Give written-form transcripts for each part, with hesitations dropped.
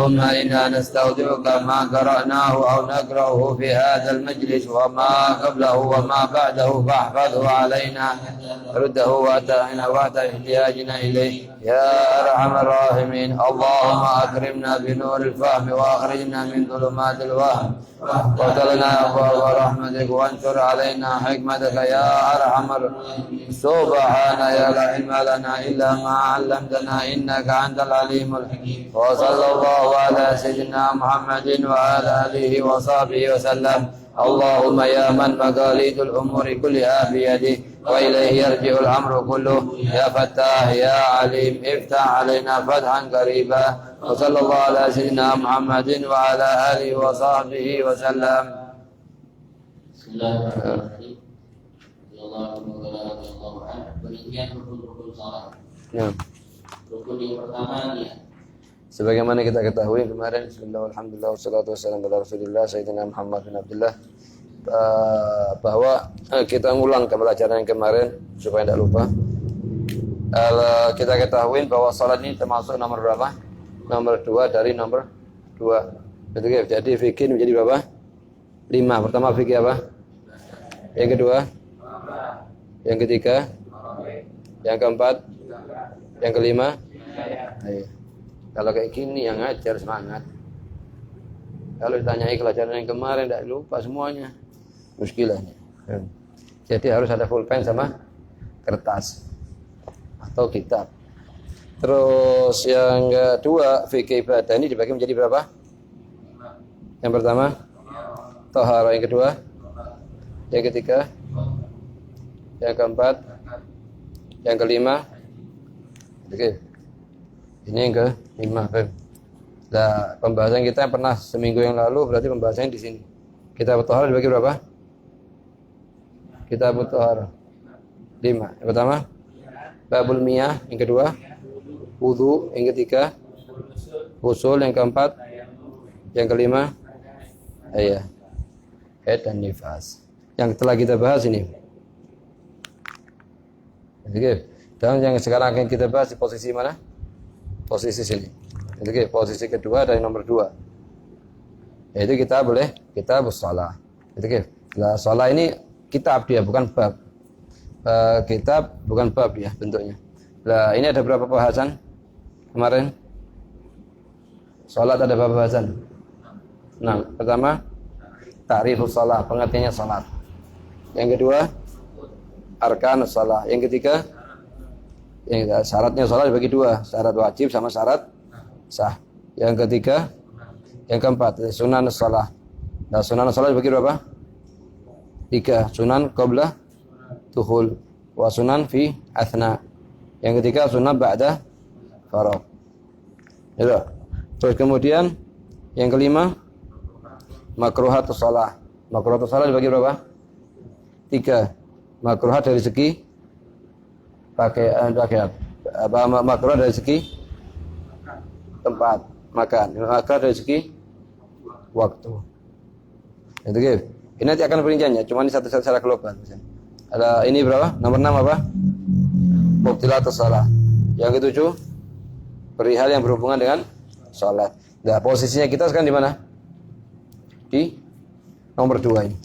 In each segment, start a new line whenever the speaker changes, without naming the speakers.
اللهم إنا نستودعك ما قرأناه أو نقرأه في هذا المجلس وما قبله وما بعده فاحفظه علينا رده وأتانا وقت احتياجنا إليه يا أرحم الراحمين. اللهم أكرمنا بنور الفهم وأخرجنا من ظلمات الوهم وابتلنا أبواب رحمتك وانشر علينا حكمتك يا أرحم الراحمين. سبحان يا لا علم لنا إلا ما علمتنا إنك أنت العليم الحكيم. وصلى الله على سيدنا محمد وعلى آله وصحبه وسلم. اللهم يا من مقاليد الأمور كلها بيده وإليه يرجع الأمر كله يا فتاح يا عليم افتح علينا فتحا قريبا. وصلى الله على سيدنا محمد وعلى آله وصحبه وسلم.
Bismillahirrahmanirrahim. Allahu akbar. Penelitian rukun-rukun salat. Rukun yang pertama niat.
Sebagaimana kita ketahui kemarin, bismillah, alhamdulillah, wassalatu wassalamu ala rasulillah sayyidina Muhammad bin Abdullah, bahwa kita ngulang pelajaran yang kemarin supaya tidak lupa. Kita ketahui bahwa salat ini termasuk nomor berapa? Nomor 2 dari nomor 2. Betul. Jadi fikih menjadi berapa? 5. Pertama fikih apa? Yang kedua? Yang ketiga? Yang keempat? Yang kelima? Ayo. Kalau kayak gini yang ngajar semangat. Kalau ditanyai pelajaran yang kemarin tidak lupa semuanya. Muskilahnya. Jadi harus ada pulpen sama kertas atau kitab. Terus yang kedua, fikih ibadah ini dibagi menjadi berapa? Yang pertama, taharah. Yang kedua, yang ketiga, yang keempat, yang kelima. Oke. Ini yang kelima. Nah, pembahasan kita pernah seminggu yang lalu, berarti pembahasannya di sini. Kitab taharah dibagi berapa? Kitab taharah 5. Yang pertama, babul miyah. Yang kedua, wudu. Yang ketiga, usul. Yang keempat, yang kelima, haid dan nifas. Yang telah kita bahas ini. Oke. Dan yang sekarang akan kita bahas di posisi mana? Posisi sini. Oke, posisi kedua dari nomor 2. Yaitu kita shalah. Oke. Nah, shalah ini kitab dia, bukan bab. Kitab bukan bab ya bentuknya. Nah, ini ada berapa pembahasan kemarin? Salat ada berapa pembahasan? Nah, pertama, ta'rifus shalah, pengertiannya salat. Yang kedua, arkanus shalah. Yang ketiga, syaratnya salat dibagi 2, syarat wajib sama syarat sah. Yang ketiga, yang keempat, sunan shalah. Nah, sunan shalah dibagi berapa? 3, sunan qabla tuhul wa sunan fi athna. Yang ketiga, sunan ba'da faragh. Ya. Terus kemudian yang kelima, makruhatus shalah. Makruhatus shalah dibagi berapa? 3. Makruhat dari segi pakaian, makruh dari segi tempat makan, makruh dari segi waktu. Itu gitu. Ini nanti akan perinciannya, cuma ini satu secara global. Ada ini berapa? Nomor 6 apa? Mubtilatus shalah. Yang ketujuh, perihal yang berhubungan dengan salat. Nah, posisinya kita sekarang di mana? Di nomor 2 ini.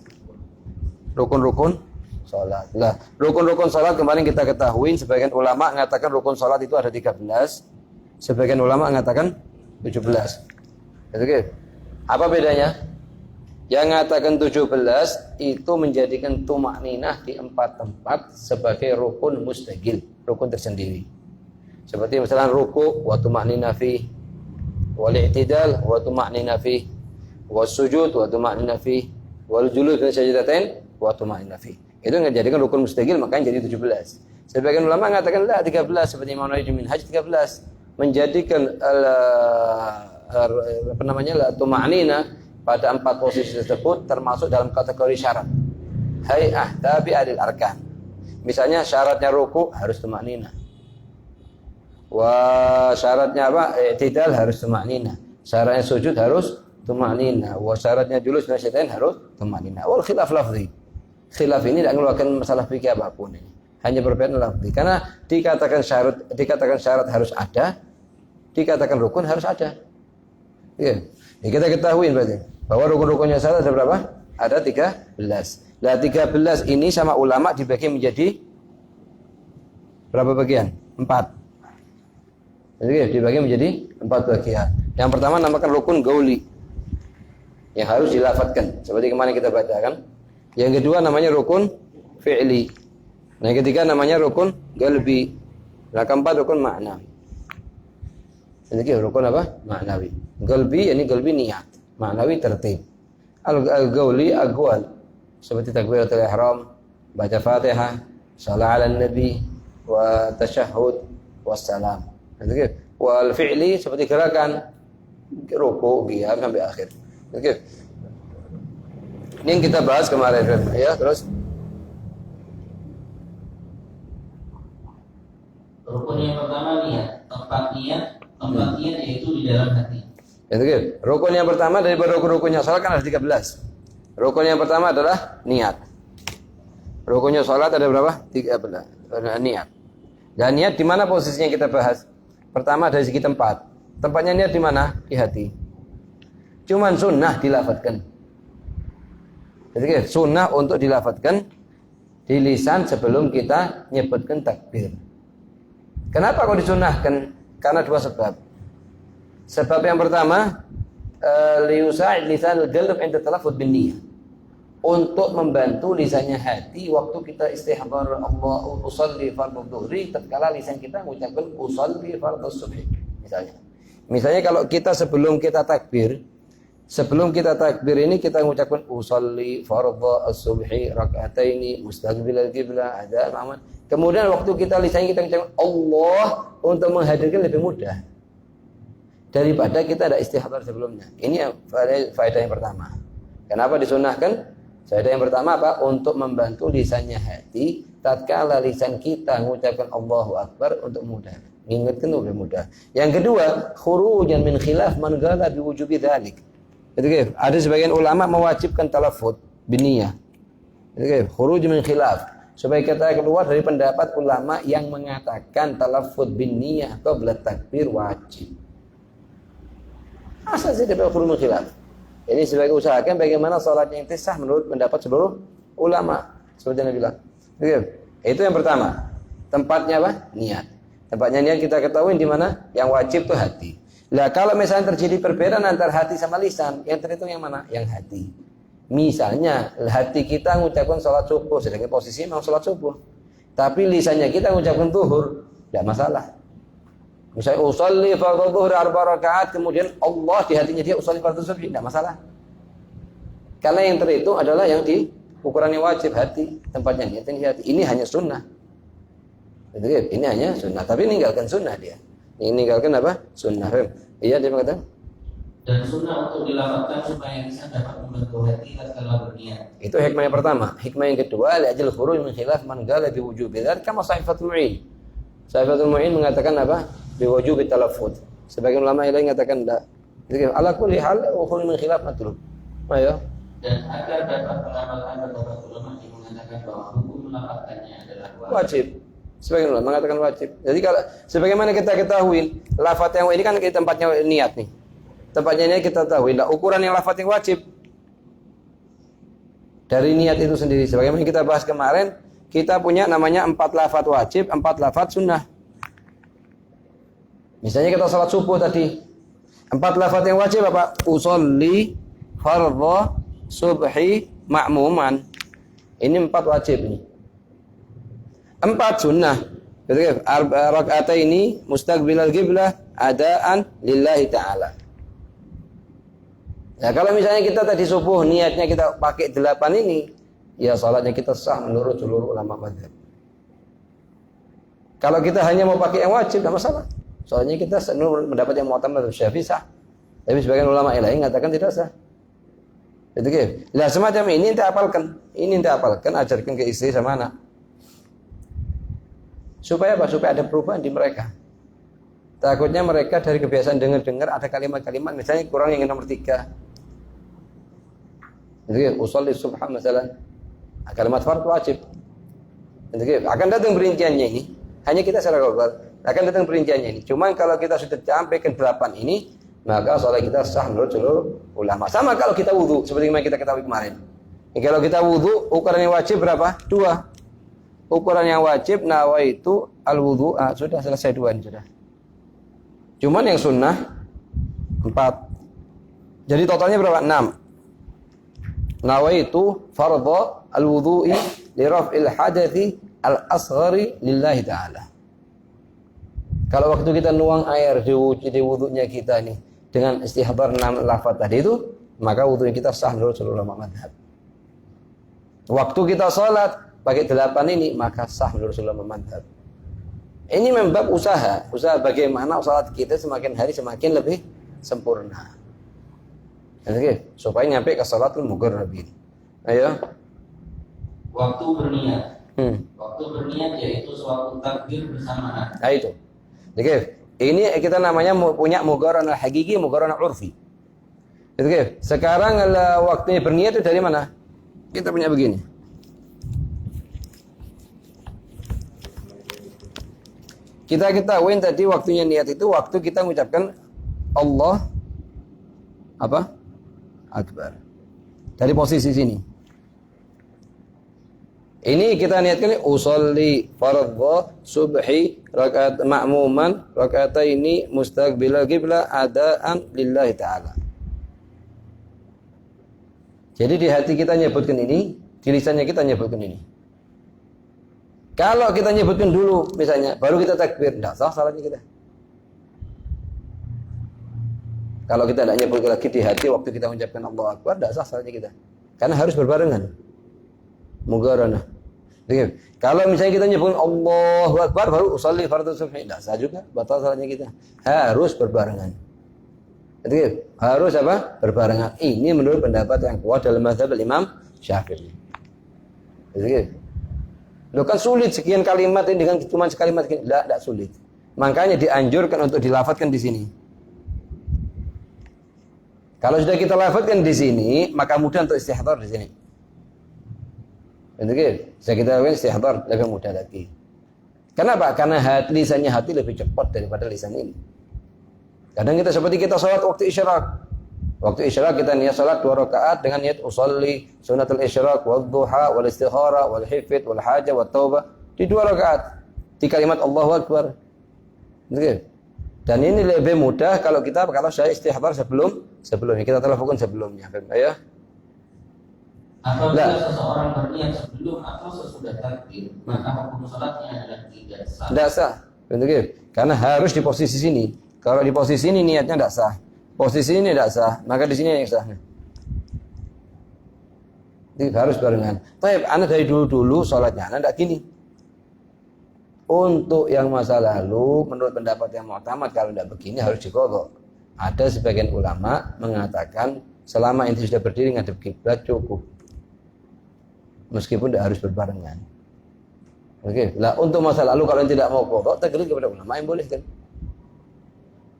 Rukun-rukun salat. Nah, rukun-rukun salat kemarin kita ketahui, sebagian ulama mengatakan rukun salat itu ada 13, sebagian ulama mengatakan 17. Oke. Apa bedanya? Yang mengatakan 17 itu menjadikan tumakninah di 4 tempat sebagai rukun mustaqil, rukun tersendiri. Seperti misalnya ruku wa tumakninah fi, wal i'tidal wa tumakninah fi, was sujud wa tumakninah fi, wal julus fi sajdatain wa tumakninah fi. Itu menjadikan rukun mustaqil, makanya jadi 17. Sebagian ulama mengatakan lah 13, seperti Imam Nawawi min Hajj 13, menjadikan tumakninah pada 4 posisi tersebut termasuk dalam kategori syarat. Hay'ah tabi adil arkan. Misalnya syaratnya ruku harus tumakninah. Wah, syaratnya apa? I'tidal harus tumakninah. Syaratnya sujud harus tumakninah. Wah, syaratnya julus dan syaitan harus tumakninah. Wal khilaf lafzi. Khilaf ini tidak mengeluarkan masalah fikih apapun ini. Hanya perbedaan lafzi. Karena dikatakan syarat harus ada, dikatakan rukun harus ada. Ya. Ya, kita ketahui berarti bahwa rukun-rukunnya salat ada berapa? Ada 13. Nah, 13 ini sama ulama dibagi menjadi berapa bagian? 4. Jadi dibagi menjadi 4 bagian. Yang pertama namakan rukun gauli, yang harus dilafadzkan seperti kemarin kita bacakan. Yang kedua namanya rukun fi'li. Nah, yang ketiga namanya rukun galbi. Nah, keempat rukun maknawi. Jadi rukun apa? Maknawi. Galbi ini galbi niat, maknawi tertib. Al-gauli aqwal seperti takbiratul ihram, baca Fatihah, salat ala nabi wa tasyahhud wassalam. Jadi wal fi'li seperti gerakan ruku, qiyam sampai akhir. Oke. Ini yang kita bahas kemarin ya, terus
rukun yang pertama niat, tempat niat yaitu di dalam hati.
ya, oke. Rukun yang pertama dari rukun-rukunnya salat kan ada 13. Rukun yang pertama adalah niat. Rukunnya salat ada berapa? 13. Niat. Dan niat di mana posisinya kita bahas? Pertama dari segi tempat. Tempatnya niat di mana? Di hati. Cuman sunnah dilafadzkan. Jadi sunnah untuk dilafadzkan di lisan sebelum kita nyebutkan takbir. Kenapa kok disunnahkan? Karena dua sebab. Sebab yang pertama, liyusa'id lisanul qalb 'inda talaffuz bin niyyah. Untuk membantu lisannya hati waktu kita istihdhar Allah usolli fardhu dhuhri, tatkala lisan kita mengucapkan usolli fardhu subhi misalnya kalau kita sebelum kita takbir ini kita mengucapkan usolli fardhu subhi rak'ataini mustaqbilal qiblah ada Muhammad, kemudian waktu kita lisannya kita mengucapkan Allah untuk menghadirkan lebih mudah daripada kita ada istihdhar sebelumnya. Ini faedah yang pertama. Kenapa disunahkan? Faedah yang pertama apa? Untuk membantu lisannya hati tatkala lisan kita mengucapkan Allahu Akbar untuk mudah. Ingatkan lebih mudah. Yang kedua, khurujan min khilaf man qala bi wujubi dzalik. Jadi ada sebagian ulama mewajibkan talaffuz biniyah. Jadi khuruj min khilaf supaya kita keluar dari pendapat ulama yang mengatakan talaffuz biniyah qabla takbir wajib. Asal sih dapat khuruj min khilaf. Ini sebagai usahakan bagaimana salatnya yang sah menurut pendapat seluruh ulama. Seperti yang bilang. Itu yang pertama. Tempatnya apa? Niat. Tempatnya niat kita ketahui di mana? Yang wajib itu hati. Lah kalau misalnya terjadi perbedaan antara hati sama lisan, yang terhitung yang mana? Yang hati. Misalnya hati kita mengucapkan salat subuh, sedangkan posisinya memang salat subuh. Tapi lisannya kita mengucapkan zuhur, tidak masalah. Misalnya usolli fardhu dhuhri 4 rakaat, kemudian Allah di hatinya dia usolli fardhu subhi, tidak masalah. Karena yang terhitung adalah yang di ukuran yang wajib hati, tempatnya niat di hati. Ini hanya sunnah. Jadi ini hanya sunnah, tapi meninggalkan sunnah dia. Ini meninggalkan apa? Sunnah. Iya dia mengatakan.
Dan sunnah untuk dilafadzkan supaya bisa dapat membantu hati tatkala berniat.
Itu hikmah yang pertama. Hikmah yang kedua, li'ajil khuruj min khilaf man qala bi wujubi dzalik kama Saifatul Mu'in. Saifatul Mu'in mengatakan apa? Biwujubi talaffuz. Sebagian ulama yang lain mengatakan tidak. Jadi ala kulli hal khuruj min khilaf matlub. Ayo.
Dan agar dapat mengamalkan pendapat ulama yang mengatakan bahwa hukum melafadzkannya adalah
wajib. Sebagian ulama mengatakan wajib. Jadi kalau sebagaimana kita ketahui, lafaz yang ini kan tempatnya niat nih. Tempatnya niat kita tahu. Nah, ukuran yang lafaz yang wajib dari niat itu sendiri. Sebagaimana kita bahas kemarin, kita punya namanya 4 lafaz wajib, 4 lafaz sunnah. Misalnya kita salat subuh tadi, 4 lafaz yang wajib apa? Usolli fardhu subhi ma'muman. Ini 4 wajib ini. 4 sunnah. Jadi rak'ataini mustaqbilal qiblah adaan lillahi ta'ala. Ya kalau misalnya kita tadi subuh niatnya kita pakai 8 ini, ya salatnya kita sah menurut seluruh ulama mazhab. Kalau kita hanya mau pakai yang wajib tidak masalah. Soalnya kita mendapat yang mu'tamad Syafi'i sah. Tapi sebagian ulama yang lain mengatakan tidak sah. Itu gitu. Lah semacam ini ente hafalkan. Ini ente hafalkan, ajarkan ke istri sama anak. Supaya apa? Supaya ada perubahan di mereka. Takutnya mereka dari kebiasaan dengar-dengar ada kalimat-kalimat misalnya kurang yang nomor 3. Jadi usolli subhan misalnya kalimat fardhu wajib. Jadi akan datang perinciannya ini. Hanya kita secara global akan datang perinciannya ini. Cuma kalau kita sudah sampaikan 8 ini, maka sholat kita sah menurut seluruh ulama. Sama kalau kita wudhu, seperti yang kita ketahui kemarin. Kalau kita wudhu, ukuran yang wajib berapa? 2. Ukuran yang wajib nawaitu al-wudhu, sudah selesai 2 ini sudah. Cuman yang sunnah 4. Jadi totalnya berapa? 6. Nawaitu fardhu al-wudhu'i li raf'il hadathi al-asghari lillahi ta'ala. Kalau waktu kita nuang air di wudhunya kita nih dengan istihdar 6 lafaz tadi itu, maka wudhu kita sah menurut seluruh ulama mazhab. Waktu kita sholat pakai 8 ini, maka sah menurut seluruh ulama mazhab. Ini membab usaha bagaimana sholat kita semakin hari semakin lebih sempurna. Oke, supaya nyampe ke sholatul muqarrabin. Ayo.
Waktu berniat. Waktu berniat yaitu suatu takbir bersamaan.
Nah itu. Oke, ini kita namanya punya muqarranah hakiki, muqarranah urfi. Oke, sekarang waktunya berniat itu dari mana? Kita punya begini. Kita ketahui tadi waktunya niat itu waktu kita mengucapkan Allah apa? Akbar. Dari posisi sini. Ini kita niatkan usolli fardhu subhi rakaat ma'muman rakataini mustaqbilal qiblah adaan lillahi ta'ala. Jadi di hati kita nyebutkan ini, di lisannya kita nyebutkan ini. Kalau kita nyebutkan dulu misalnya, baru kita takbir, tidak sah salatnya kita. Kalau kita tidak nyebut lagi di hati waktu kita mengucapkan Allahu Akbar, tidak sah salatnya kita. Karena harus berbarengan. Muqarranah. Kalau misalnya kita nyebut Allahu Akbar baru usolli fardhu subhi, tidak sah juga, batal salatnya kita. Harus berbarengan. Jadi harus apa? Berbarengan. Ini menurut pendapat yang kuat dalam mazhab Imam Syafi'i. Jadi, lo kan sulit sekian kalimat ini dengan cuma sekalimat ini. Tidak sulit. Makanya dianjurkan untuk dilafadzkan di sini. Kalau sudah kita lafadzkan di sini, maka mudah untuk istihdar di sini. Betul, saya kita lakukan istihdar lebih mudah lagi. Kenapa? Karena lisannya hati lebih cepat daripada lisan ini. Kadang kita seperti kita sholat waktu isyraq. Waktu isyraq kita niat sholat 2 rakaat dengan niat usolli sunatul isyraq wal duha wal istikhara wal hifd wal hajah wat taubah di 2 rakaat. Di kalimat Allahu Akbar. Betul. Dan ini lebih mudah kalau saya istihdar sebelumnya kita telah lakukan sebelumnya. Ayo.
Apabila seseorang berniat sebelum atau sesudah takbir, maka hukum salatnya adalah tidak sah.
Tidak sah. Betul. Karena harus di posisi sini. Kalau di posisi ini niatnya tidak sah. Posisi ini tidak sah, maka di sini yang sah. Jadi harus barengan. Tapi anak dari dulu sholatnya anak tidak gini. Untuk yang masa lalu, menurut pendapat yang mu'tamad kalau tidak begini harus diqadha. Ada sebagian ulama mengatakan selama inti sudah berdiri ngadep kiblat cukup. Meskipun tidak harus berbarengan. Oke. Lah untuk masa lalu kalau yang tidak mau qadha, taklid kepada ulama yang boleh kan.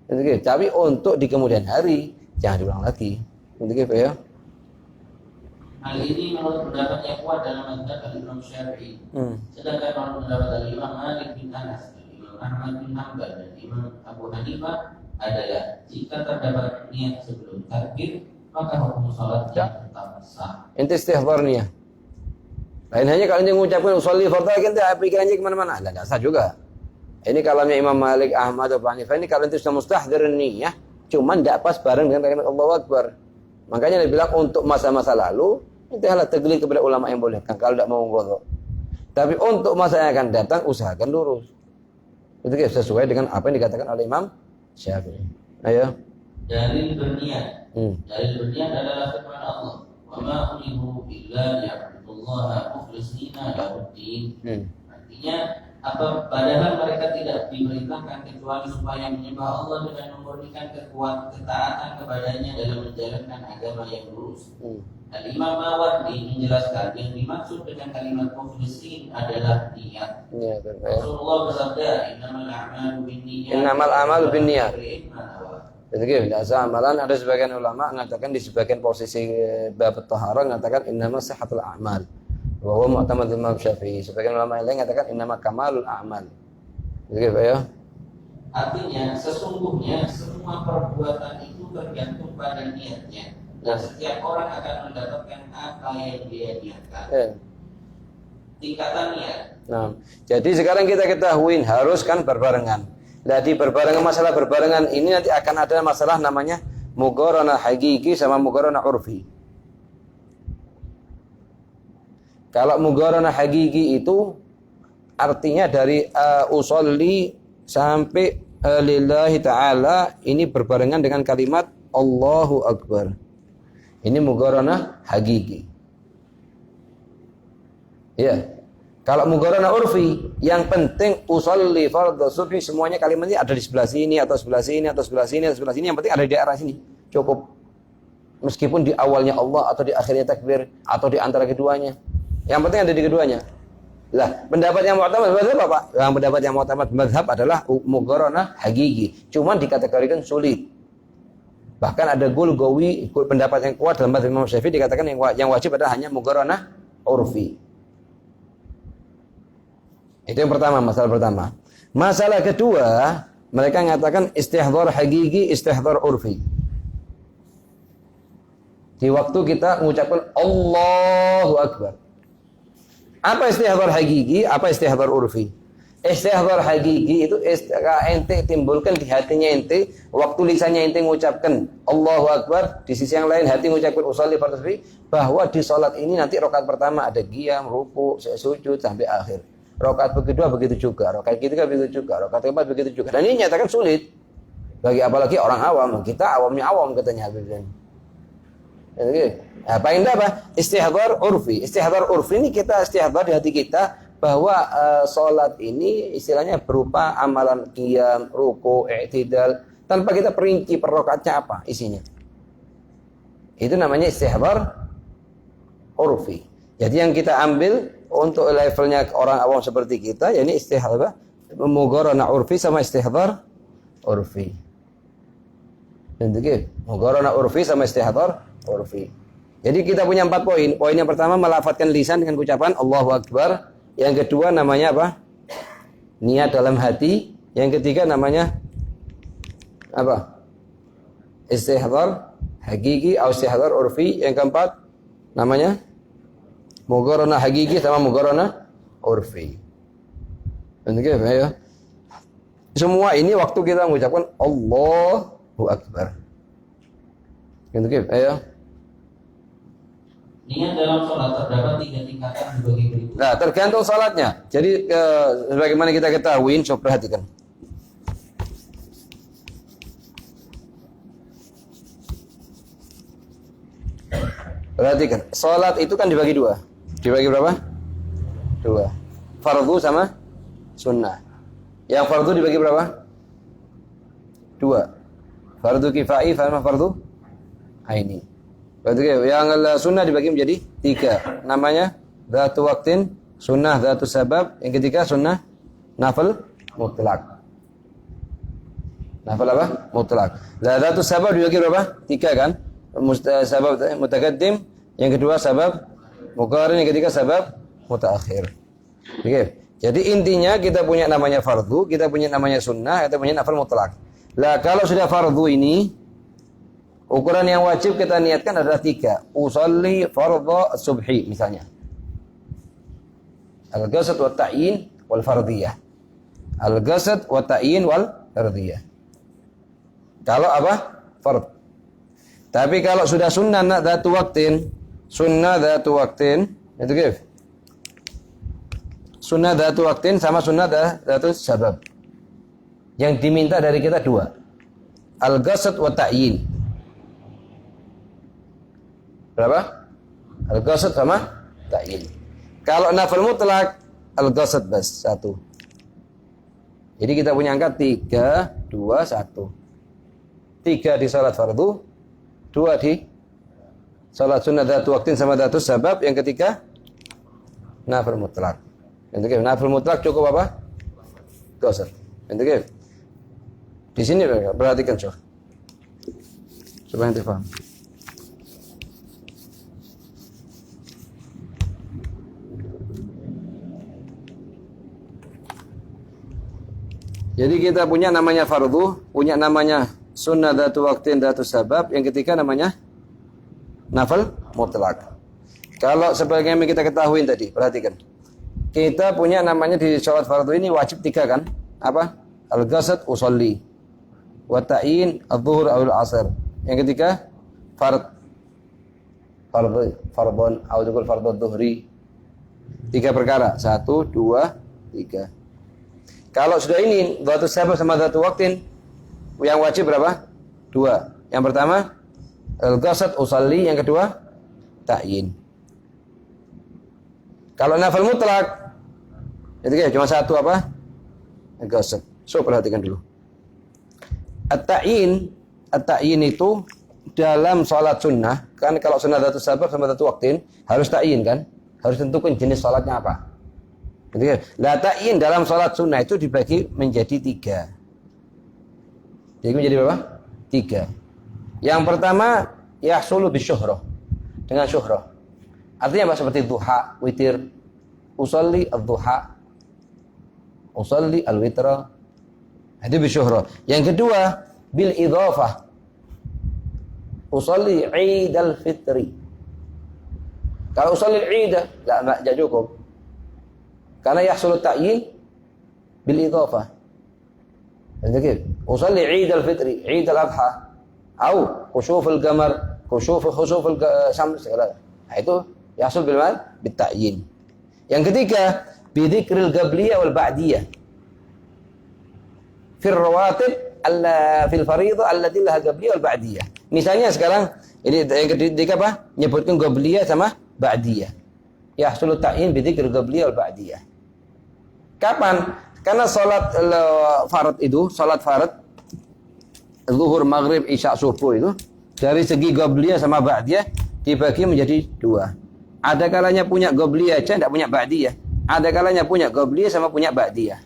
Oke. Tapi untuk di kemudian hari jangan diulang lagi. Oke, ya.
Hal ini menurut pendapat yang kuat dalam mazhab Imam Syafi'i. Sedangkan menurut pendapat dari Imam Malik bin Anas, Imam Ahmad bin Hanbal dan Imam Abu Hanifah adalah jika terdapat niat sebelum takbir, maka hukum salatnya tetap sah.
Inti istihdar niat. Lain hanya kalau dia mengucapkan usolli fardhu kan dia pikirannya kemana-mana. Tidak sah juga. Ini kalamnya Imam Malik, Ahmad, Abu Hanifah ini kalau itu sudah mustahdir niyah, cuman tidak pas bareng dengan kalimat Allahu Akbar. Makanya dia bilang untuk masa-masa lalu itu adalah taklid kepada ulama yang boleh kan kalau tidak mau qadha. Tapi untuk masa yang akan datang usahakan lurus. Itu sesuai dengan apa yang dikatakan oleh Imam Syafi'i. Ayo.
Dalil berniat. Dalil berniat adalah firman Allah. Wa ma umiru illa liya'budullaha mukhlishina lahu-d-din. Artinya apa? Padahal mereka tidak diperintahkan kecuali supaya menyembah Allah dengan memurnikan ketaatan kepadanya dalam menjalankan agama yang lurus. Al-Imam Mawardi menjelaskan yang dimaksud dengan kalimat mukhlisin adalah niat. Rasulullah bersabda, Innamal a'malu binniyat.
Jadi tidak sah amalan. Ada sebagian ulama mengatakan di sebagian posisi bab taharah mengatakan innamas sihhatul a'mal. Wa huwa mu'tamad Imam Syafi'i. Sebagian ulama yang lain mengatakan innama kamalul a'mal. Jadi ya.
Artinya sesungguhnya semua perbuatan itu tergantung pada niatnya. Nah, setiap orang akan mendapatkan apa yang dia niatkan. Tingkatan niat.
Nah, jadi sekarang kita ketahuin harus kan berbarengan. Jadi berbarengan, masalah berbarengan ini nanti akan ada masalah namanya muqaranah hakiki sama muqaranah urfi. Kalau muqaranah hakiki itu artinya dari usolli sampai lillahi ta'ala ini berbarengan dengan kalimat Allahu Akbar. Ini muqaranah hakiki. Ya. Kalau muqaranah urfi, yang penting usolli fardhu subhi semuanya kalimatnya ada di sebelah sini atau sebelah sini atau sebelah sini atau sebelah sini, yang penting ada di daerah sini. Cukup. Meskipun di awalnya Allah atau di akhirnya takbir atau di antara keduanya. Yang penting ada di keduanya. Lah, pendapat yang mu'tamad mazhab apa? Yang pendapat yang mu'tamad mazhab adalah muqaranah hakiki. Cuman dikategorikan sulit. Bahkan ada Gulgawi, pendapat yang kuat dalam mazhab Imam Syafi'i dikatakan yang wajib adalah hanya muqaranah urfi. Itu yang pertama, masalah pertama. Masalah kedua, mereka mengatakan istihdhar hakiki, istihdhar urfi. Di waktu kita mengucapkan Allahu Akbar. Apa istihdhar hakiki, apa istihdhar urfi? Istihdhar hakiki itu ente timbulkan di hatinya ente, waktu lisannya ente mengucapkan Allahu Akbar, di sisi yang lain hati mengucapkan usolli fardhu subhi, bahwa di salat ini nanti rakaat pertama ada qiyam, ruku, sujud sampai akhir. Rakaat kedua begitu juga, rakaat ketiga begitu juga, rakaat keempat begitu juga. Dan ini nyatakan sulit. Bagi apalagi orang awam, kita awamnya awam katanya Habib. Nah, paling apa? Istihdhar urfi. Istihdhar urfi ini kita istihdhar di hati kita bahwa salat ini istilahnya berupa amalan qiyam, ruku, i'tidal, tanpa kita perinci per rakaatnya apa isinya. Itu namanya istihdhar urfi. Jadi yang kita ambil untuk levelnya orang awam seperti kita, yakni istihdhar muqaranah urfi sama istihdhar urfi. Begitu. Muqaranah urfi sama istihdhar urfi. Jadi kita punya 4 poin. Poin yang pertama melafadzkan lisan dengan ucapan Allahu Akbar. Yang kedua namanya apa? Niat dalam hati. Yang ketiga namanya apa? Istihdhar hakiki atau istihdhar urfi. Yang keempat namanya muqaranah hakiki sama muqaranah urfi. Begitu ya. Semua ini waktu kita mengucapkan Allahu Akbar. Begitu ya.
Niat dalam sholat terdapat 3 tingkatan dibagi berikut.
Nah, tergantung sholatnya. Jadi sebagaimana kita ketahui, coba perhatikan. Perhatikan, sholat itu kan dibagi 2. Dibagi berapa? 2. Fardhu sama sunnah. Yang fardhu dibagi berapa? 2. Fardhu kifai sama fardhu aini. Yang sunnah dibagi menjadi 3. Namanya dzatu waqtin, sunnah dzatu sabab. Yang ketiga sunnah nafil mutlak. Nafil apa? Mutlak. Dzatu sabab dibagi berapa? 3 kan? Sabab mutaqaddim, yang kedua sabab muqarin, yang ketiga sabab mutaakhir. Oke. Jadi intinya kita punya namanya fardhu, kita punya namanya sunnah, kita punya nafil mutlak. Lah kalau sudah fardhu ini, ukuran yang wajib kita niatkan adalah 3. Usolli fardhu subhi misalnya. Al-qasd wa ta'yin wal fardhiyah. Al-qasd wa ta'yin wal fardhiyah. Kalau apa? Fardh. Tapi kalau sudah sunnah dzatu waqtin, sunnah dzatu waqtin, itu gif. Sunnah dzatu waqtin sama sunnah dzatu sabab. Yang diminta dari kita 2. Al-qasd wa ta'yin. Berapa? Al-qasd sama ta'yin. Kalau nafil mutlak, al-qasd bas 1. Jadi kita punya angka 3, 2, 1. 3 di salat fardhu, 2 di salat sunnah dzatu waqtin sama dzatu sabab. Yang ketiga nafil mutlak. Yang nafil mutlak cukup apa? Qasd. Yang di sini perhatikan supaya ente paham. Jadi kita punya namanya fardhu, punya namanya sunnah dzatu waqtin dzatu sabab, yang ketiga namanya nafil mutlak. Kalau sebagaimana kita ketahui tadi, perhatikan. Kita punya namanya di sholat fardu ini wajib 3 kan? Apa? Al-ghasad usolli, wa ta'yin adz-dzuhur aw al-'asr. Yang ketiga fardhon atau juga fardhu dhuhri. 3 perkara, 1, 2, 3. Kalau sudah ini dzatu sabab sama dzatu waqtin, yang wajib berapa? 2. Yang pertama al-ghasad usolli, yang kedua ta'yin. Kalau nafil mutlak itu cuma 1 apa? Al-ghasad. So perhatikan dulu. At-ta'yin itu dalam sholat sunnah, kan kalau sunnah dzatu sabab sama dzatu waqtin harus ta'yin kan? Harus tentukan jenis sholatnya apa. Gitu. Lah ta'yin dalam sholat sunnah itu dibagi menjadi 3. Jadi menjadi berapa? 3. Yang pertama yahsulu bisyuhrah, dengan syuhrah. Artinya apa? Seperti duha, witir, usolli ad-duha, usolli al-witra. Itu bisyuhrah. Yang kedua bil idhafah, usolli Eid al-Fitri. Kalau usolli Eid enggak cukup. Karena yahsul ta'yin bil idhafah. Jadi usolli Eid al-Fitri, Eid al-Adha, atau khusuf al-qamar, khusuf al-syams. Itu yahsul bil ta'yin. Yang ketiga bi dzikril qabliyah wal ba'diyah fil rawatib fil fardhah allati laha qabliyah wal ba'diyah. Misalnya sekarang ini yang ketiga apa? Nyebutkan qabliyah sama ba'diyah. Yahsul ta'yin bi dzikril qabliyah wal ba'diyah. Kapan? Karena salat farad itu, salat farad zuhur, maghrib, isya, subuh itu dari segi qabliyah sama ba'diyah dibagi menjadi 2. Ada kalanya punya qabliyah aja tidak punya ba'diyah. Ada kalanya punya qabliyah sama punya ba'diyah.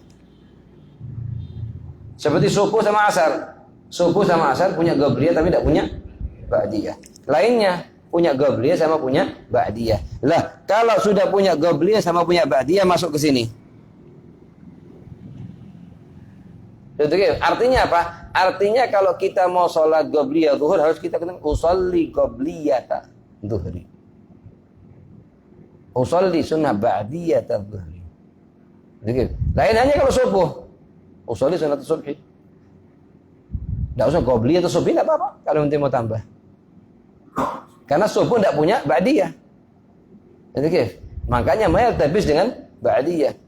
Seperti subuh sama asar. Subuh sama asar punya qabliyah tapi tidak punya ba'diyah. Lainnya punya qabliyah sama punya ba'diyah. Lah, kalau sudah punya qabliyah sama punya ba'diyah masuk ke sini. Artinya apa? Artinya kalau kita mau sholat qabliyah zuhur harus kita katakan usolli qabliyata zuhri, usolli sunnah ba'diyata zuhri. Begitu. Lain hanya kalau subuh, usolli sunnah subhi. Tidak usah qabliyah atau subhi, tidak apa-apa kalau nanti mau tambah. Karena subuh tidak punya ba'diyah. Begitu. Makanya mayal tabis dengan ba'diyah.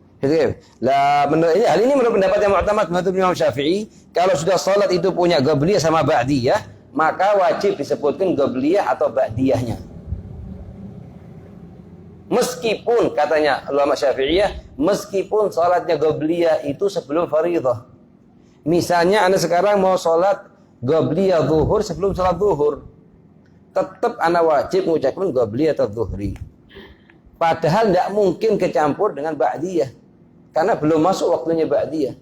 Lah, hal ini menurut pendapat yang mu'tamad mazhab Imam Syafi'i, kalau sudah salat itu punya qabliyah sama ba'diyah, maka wajib disebutkan qabliyah atau ba'diyahnya. Meskipun katanya ulama Syafi'iyah, meskipun salatnya qabliyah itu sebelum fardhah. Misalnya Anda sekarang mau salat qabliyah zuhur sebelum salat zuhur, tetap Anda wajib mengucapkan qabliyah atau zuhri. Padahal tidak mungkin kecampur dengan ba'diyah. Karena belum masuk waktunya ba'diyah.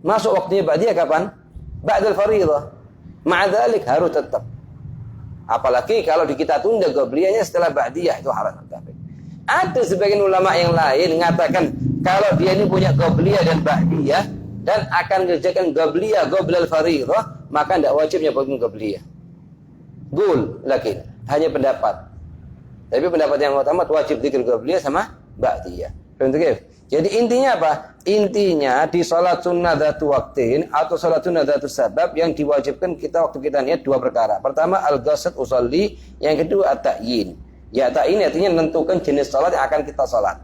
Masuk waktunya ba'diyah kapan? Ba'dal fardhah. Ma'adzalik harus tetap. Apalagi kalau kita tunda qabliyahnya setelah ba'diyah, itu haram. Ada sebagian ulama yang lain mengatakan kalau dia ini punya qabliyah dan ba'diyah dan akan mengerjakan qabliyah qablal fardhah, maka tidak wajib nyebutkan qabliyah. Gul, lakin hanya pendapat. Tapi pendapat yang utama wajib dzikir qabliyah sama ba'diyah. Jadi intinya apa? Intinya di salat sunnah dzatu waqtin atau salat sunnah dzatu sabab yang diwajibkan kita waktu kita niat 2 perkara. Pertama al-ghasad usolli, yang kedua at-ta'yin. Ya, ta'yin artinya menentukan jenis salat yang akan kita salat.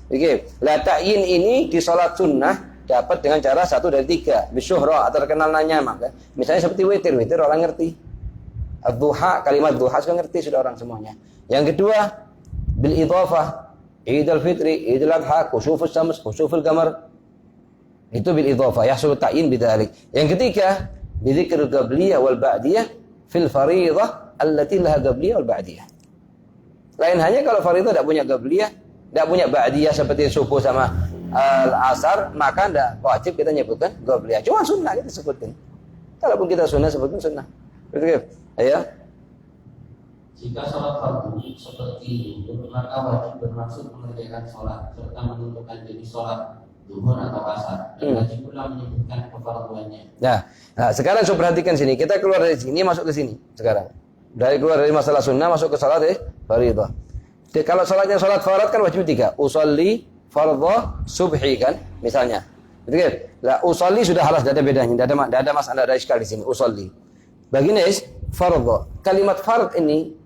Oke. Lah ta'yin ini di salat sunnah dapat dengan cara 1 dari 3, bisyuhrah atau terkenal nanya maka. Misalnya seperti witir orang ngerti. Ad-duha, kalimat duha sudah ngerti sudah orang semuanya. Yang kedua bil idhafah, Eid al-Fitri, Eid al-Adha, khusuf al-syams, khusuf al-qamar. Itu bil idhafah, yahsul ta'yin bidzalik. Yang ketiga, bi dzikr qabliyah wal ba'diyah fil fardhah allati laha qabliyah wal ba'diyah. Lain hanya kalau fardhah tidak punya qabliyah, tidak punya ba'diyah seperti subuh sama al-asar, maka tidak wajib kita nyebutkan qabliyah. Cuma sunnah kita sebutkan. Kalaupun kita sunnah sebutkan sunnah. Betul. Ayo.
Jika sholat fardu seperti itu, maka wajib bermaksud mengerjakan sholat serta menentukan jenis sholat zuhur atau asar. Dan wajib pula menyebutkan kefarduannya.
Nah, sekarang coba perhatikan sini. Kita keluar dari sini masuk ke sini sekarang. Keluar dari masalah sunnah masuk ke salat fardhah. Kalau salatnya salat farad kan wajib 3. Usolli fardhah subhi kan misalnya. Gitu kan? Lah usolli sudah halas, tidak ada bedanya, tidak ada masalah, ada iskal di sini. Usolli. Bagian fardhah. Kalimat fard ini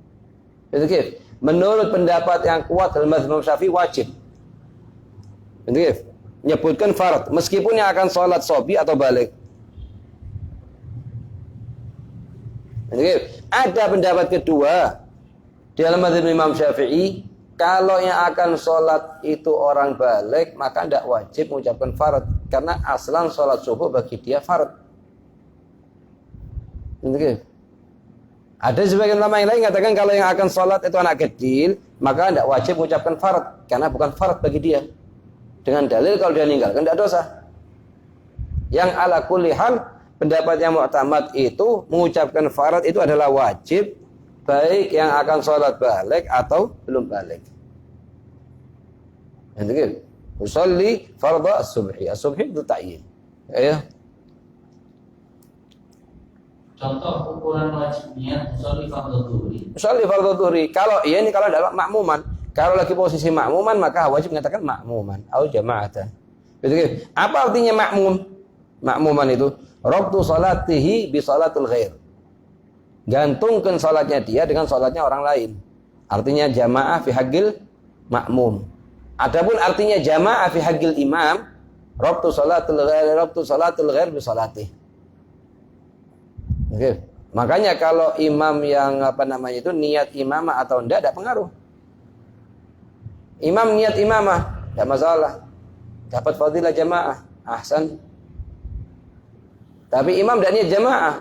itu kan? Menurut pendapat yang kuat dalam mazhab Syafi'i wajib. Gitu. Menyebutkan fard meskipun yang akan salat sobi atau balik. Gitu. Ada pendapat kedua dalam mazhab Imam Syafi'i, kalau yang akan salat itu orang balik maka tidak wajib mengucapkan fard karena aslan salat subuh bagi dia fard. Gitu. Ada sebagian ulama yang lain mengatakan kalau yang akan salat itu anak kecil maka tidak wajib mengucapkan fard karena bukan fard bagi dia. Dengan dalil kalau dia meninggalkan tidak dosa. Yang ala kulli hal pendapat yang mu'tamad itu mengucapkan farad itu adalah wajib baik yang akan sholat balik atau belum balik. Yang gitu. Usolli fardha as-subhi. As-subhi itu ta'yin. Ya.
Contoh ukuran wajibnya usolli fardhu dhuhri.
Usolli fardhu dhuhri. Kalau ini kalau dalam makmuman. Kalau lagi posisi makmuman maka wajib mengatakan makmuman atau jama'atan. Gitu. Apa artinya makmum? Makmuman itu rabtu salatihi bi salatul ghair. Gantungkan salatnya dia dengan salatnya orang lain. Artinya jamaah fi haqqil makmum. Adapun artinya jamaah fi haqqil imam, rabtu salatul ghair bi salatih. Oke. Makanya kalau imam yang itu niat imamah atau tidak pengaruh. Imam niat imamah, tidak masalah. Dapat fadilah jamaah, ahsan. Tapi imam tidak niat jamaah,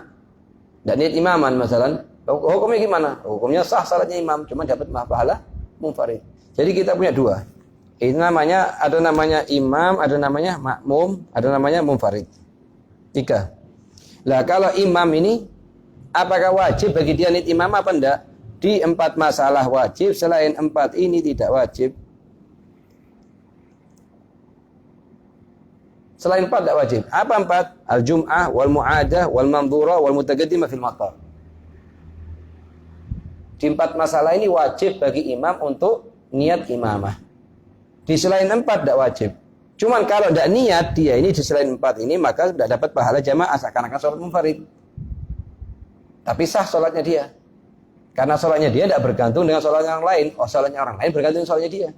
tidak niat imaman masalah. Hukumnya gimana? Hukumnya sah salatnya imam, cuma dapat pahala munfarid. Jadi kita punya dua. Ini namanya, ada namanya imam, ada namanya makmum, ada namanya munfarid. 3. Lah kalau imam ini, apakah wajib bagi dia niat imam apa enggak? Di 4 masalah wajib, selain 4 ini tidak wajib. Selain 4 tidak wajib. Apa 4? Al-jum'ah, wal mu'adah, wal mandhurah, wal mutaqaddimah fil matar. Di 4 masalah ini wajib bagi imam untuk niat imamah. Di selain 4 tidak wajib. Cuman kalau tidak niat dia ini di selain 4 ini maka tidak dapat pahala jamaah seakan-akan sholat munfarid. Tapi sah sholatnya dia. Karena sholatnya dia tidak bergantung dengan sholatnya orang lain. Oh, sholatnya orang lain bergantung dengan sholatnya dia.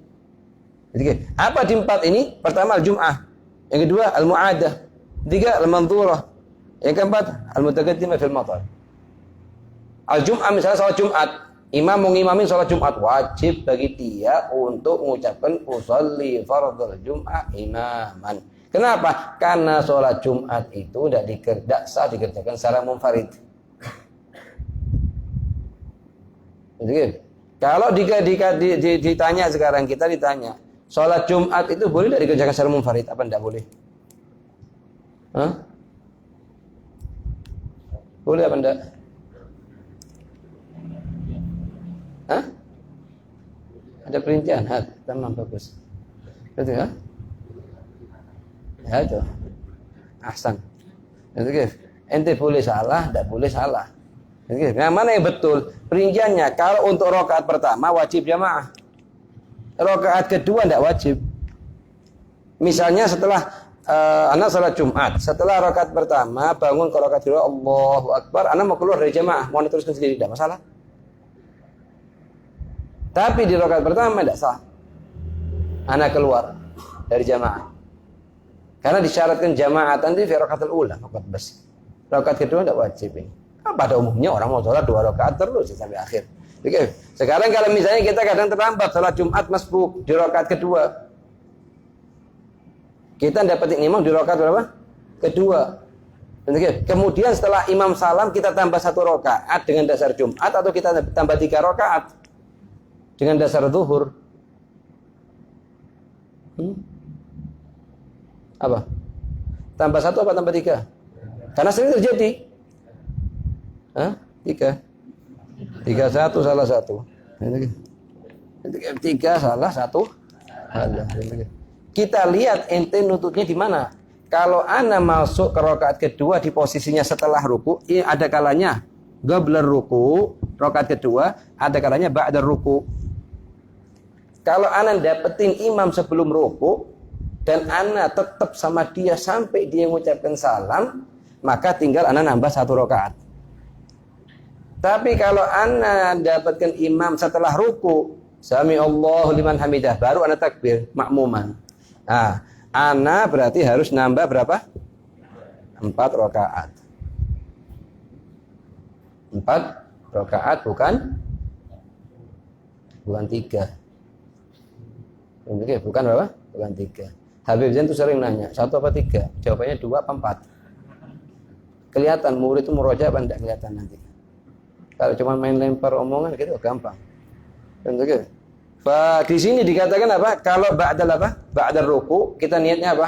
Jadi, apa di 4 ini? Pertama al-jum'ah. Yang kedua al-mu'adah. 3 al-mandhurah. Yang keempat al-mutaqaddimah fil matar. Al-jum'ah misalnya sholat Jumat. Imam mengimamin sholat Jumat, wajib bagi dia untuk mengucapkan usolli fardhul Jum'ah imaman. Kenapa? Karena sholat Jumat itu tidak sah dikerjakan secara munfarid. Jadi, kalau ditanya sekarang, kita ditanya, sholat Jumat itu boleh tidak dikerjakan secara munfarid? Apa tidak boleh? Hah? Boleh apa tidak? Hah? Ada perincian? Tamam, bagus. Itu ya? Ya itu. Ahsan. Itu ente boleh salah, tidak boleh salah. Yang mana yang betul? Perinciannya, kalau untuk rakaat pertama wajib jamaah. Rakaat kedua tidak wajib. Misalnya setelah anak salat Jumat, setelah rakaat pertama bangun ke rakaat kedua, Allahu Akbar, anak mau keluar dari jamaah, mau teruskan sendiri, tidak masalah. Tapi di rakaat pertama tidak sah. Anak keluar dari jamaah. Karena disyaratkan jamaah nanti di rakaatul ula, rakaat bas. Rakaat kedua tidak wajib ini. Pada umumnya orang mau sholat 2 rakaat terus sampai akhir. Oke. Sekarang kalau misalnya kita kadang terlambat sholat Jumat masbuk di rakaat kedua. Kita dapat imam di rakaat berapa? Kedua. Oke. Kemudian setelah imam salam kita tambah 1 rakaat dengan dasar Jumat atau kita tambah 3 rakaat dengan dasar zuhur. Apa? Tambah 1 apa tambah 3? Karena sering terjadi. 3. 3-1 salah 1. 3 salah 1. Kita lihat ente nututnya di mana. Kalau ana masuk ke rakaat kedua di posisinya setelah ruku, ada kalanya qabla ruku, rakaat kedua, ada kalanya ba'da ruku. Kalau ana dapetin imam sebelum ruku dan ana tetap sama dia sampai dia mengucapkan salam, maka tinggal ana nambah 1 rakaat. Tapi kalau ana dapatkan imam setelah ruku, sami Allahu liman hamidah, baru ana takbir makmuman. Nah, ana berarti harus nambah berapa? 4 rakaat. 4 rakaat bukan 3. Oke, bukan berapa? Bukan 3. Habib Zain tuh sering nanya, 1 apa 3? Jawabannya 2 apa 4. Kelihatan murid itu murojaah apa enggak kelihatan nanti. Kalau cuma main lempar omongan gitu gampang. Oke. Di sini dikatakan apa? Kalau ba'dal apa? Ba'dal ruku, kita niatnya apa?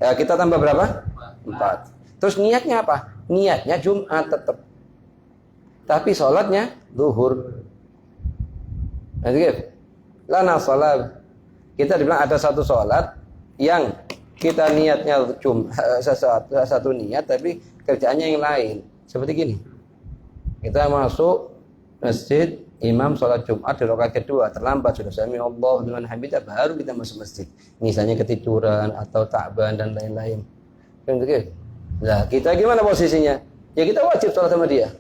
Ya, kita tambah berapa? 4. Terus niatnya apa? Niatnya Jumat tetap. Tapi sholatnya zuhur. Nah, gitu. Lana sholat. Kita dibilang ada satu sholat yang kita niatnya satu niat, tapi kerjaannya yang lain. Seperti gini. Kita masuk masjid, imam sholat Jumat di rakaat kedua, terlambat sudah sami Allahu liman hamidah, baru kita masuk masjid. Misalnya ketiduran atau ta'ban dan lain-lain. Nah, kita gimana posisinya? Ya kita wajib sholat sama dia.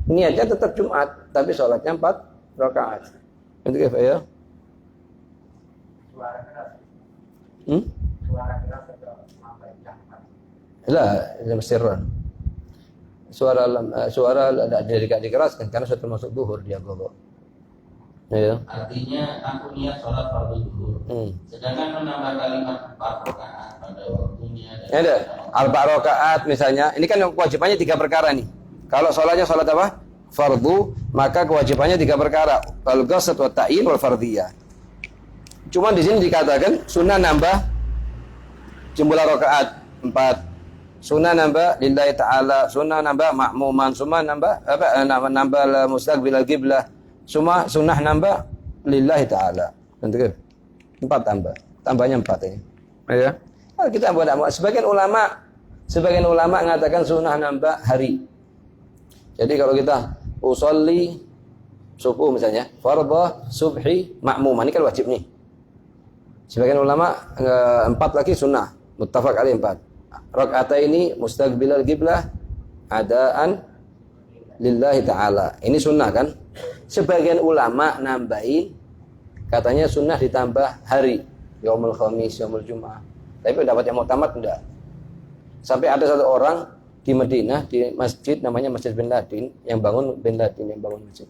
Niatnya tetap Jumat, tapi sholatnya 4 rakaat. Itu ya?
Suara keras. Suara keras atau sampai jangkar?
Lah, sirran. Suara tidak dikeraskan karena sudah termasuk zuhur dia gogo. Ya.
Artinya aku niat sholat fardu zuhur. Sedangkan menambah kalimat 4 rakaat pada waktunya.
Ada 4 rakaat misalnya. Ini kan kewajibannya 3 perkara nih. Kalau sholatnya sholat apa? Fardu, maka kewajibannya 3 perkara. Al-qasd wa ta'yin wal fardhiyah. Cuma di sini dikatakan sunnah nambah jumlah rakaat 4. Sunnah nambah lillahi ta'ala, sunnah nambah makmuman, sunnah nambah nambah mustaqbil al-qiblah, sunnah nambah lillahi ta'ala. Nanti 4 tambahnya 4 ini. Ya. Nah, kita buat sebagian ulama mengatakan sunnah nambah hari. Jadi kalau kita usolli subuh misalnya, fardhu subhi makmuman, ini kan wajib nih. Sebagian ulama 4 lagi sunnah, muttafaq alaih 4. Rakaataini mustaqbilal qiblah adaan lillahi ta'ala. Ini sunnah kan? Sebagian ulama nambahin katanya sunnah ditambah hari, yaumul khamis, yaumul jumat. Tapi pendapat yang muktamad enggak. Sampai ada satu orang di Madinah di masjid namanya Masjid Bin Ladin yang bangun masjid.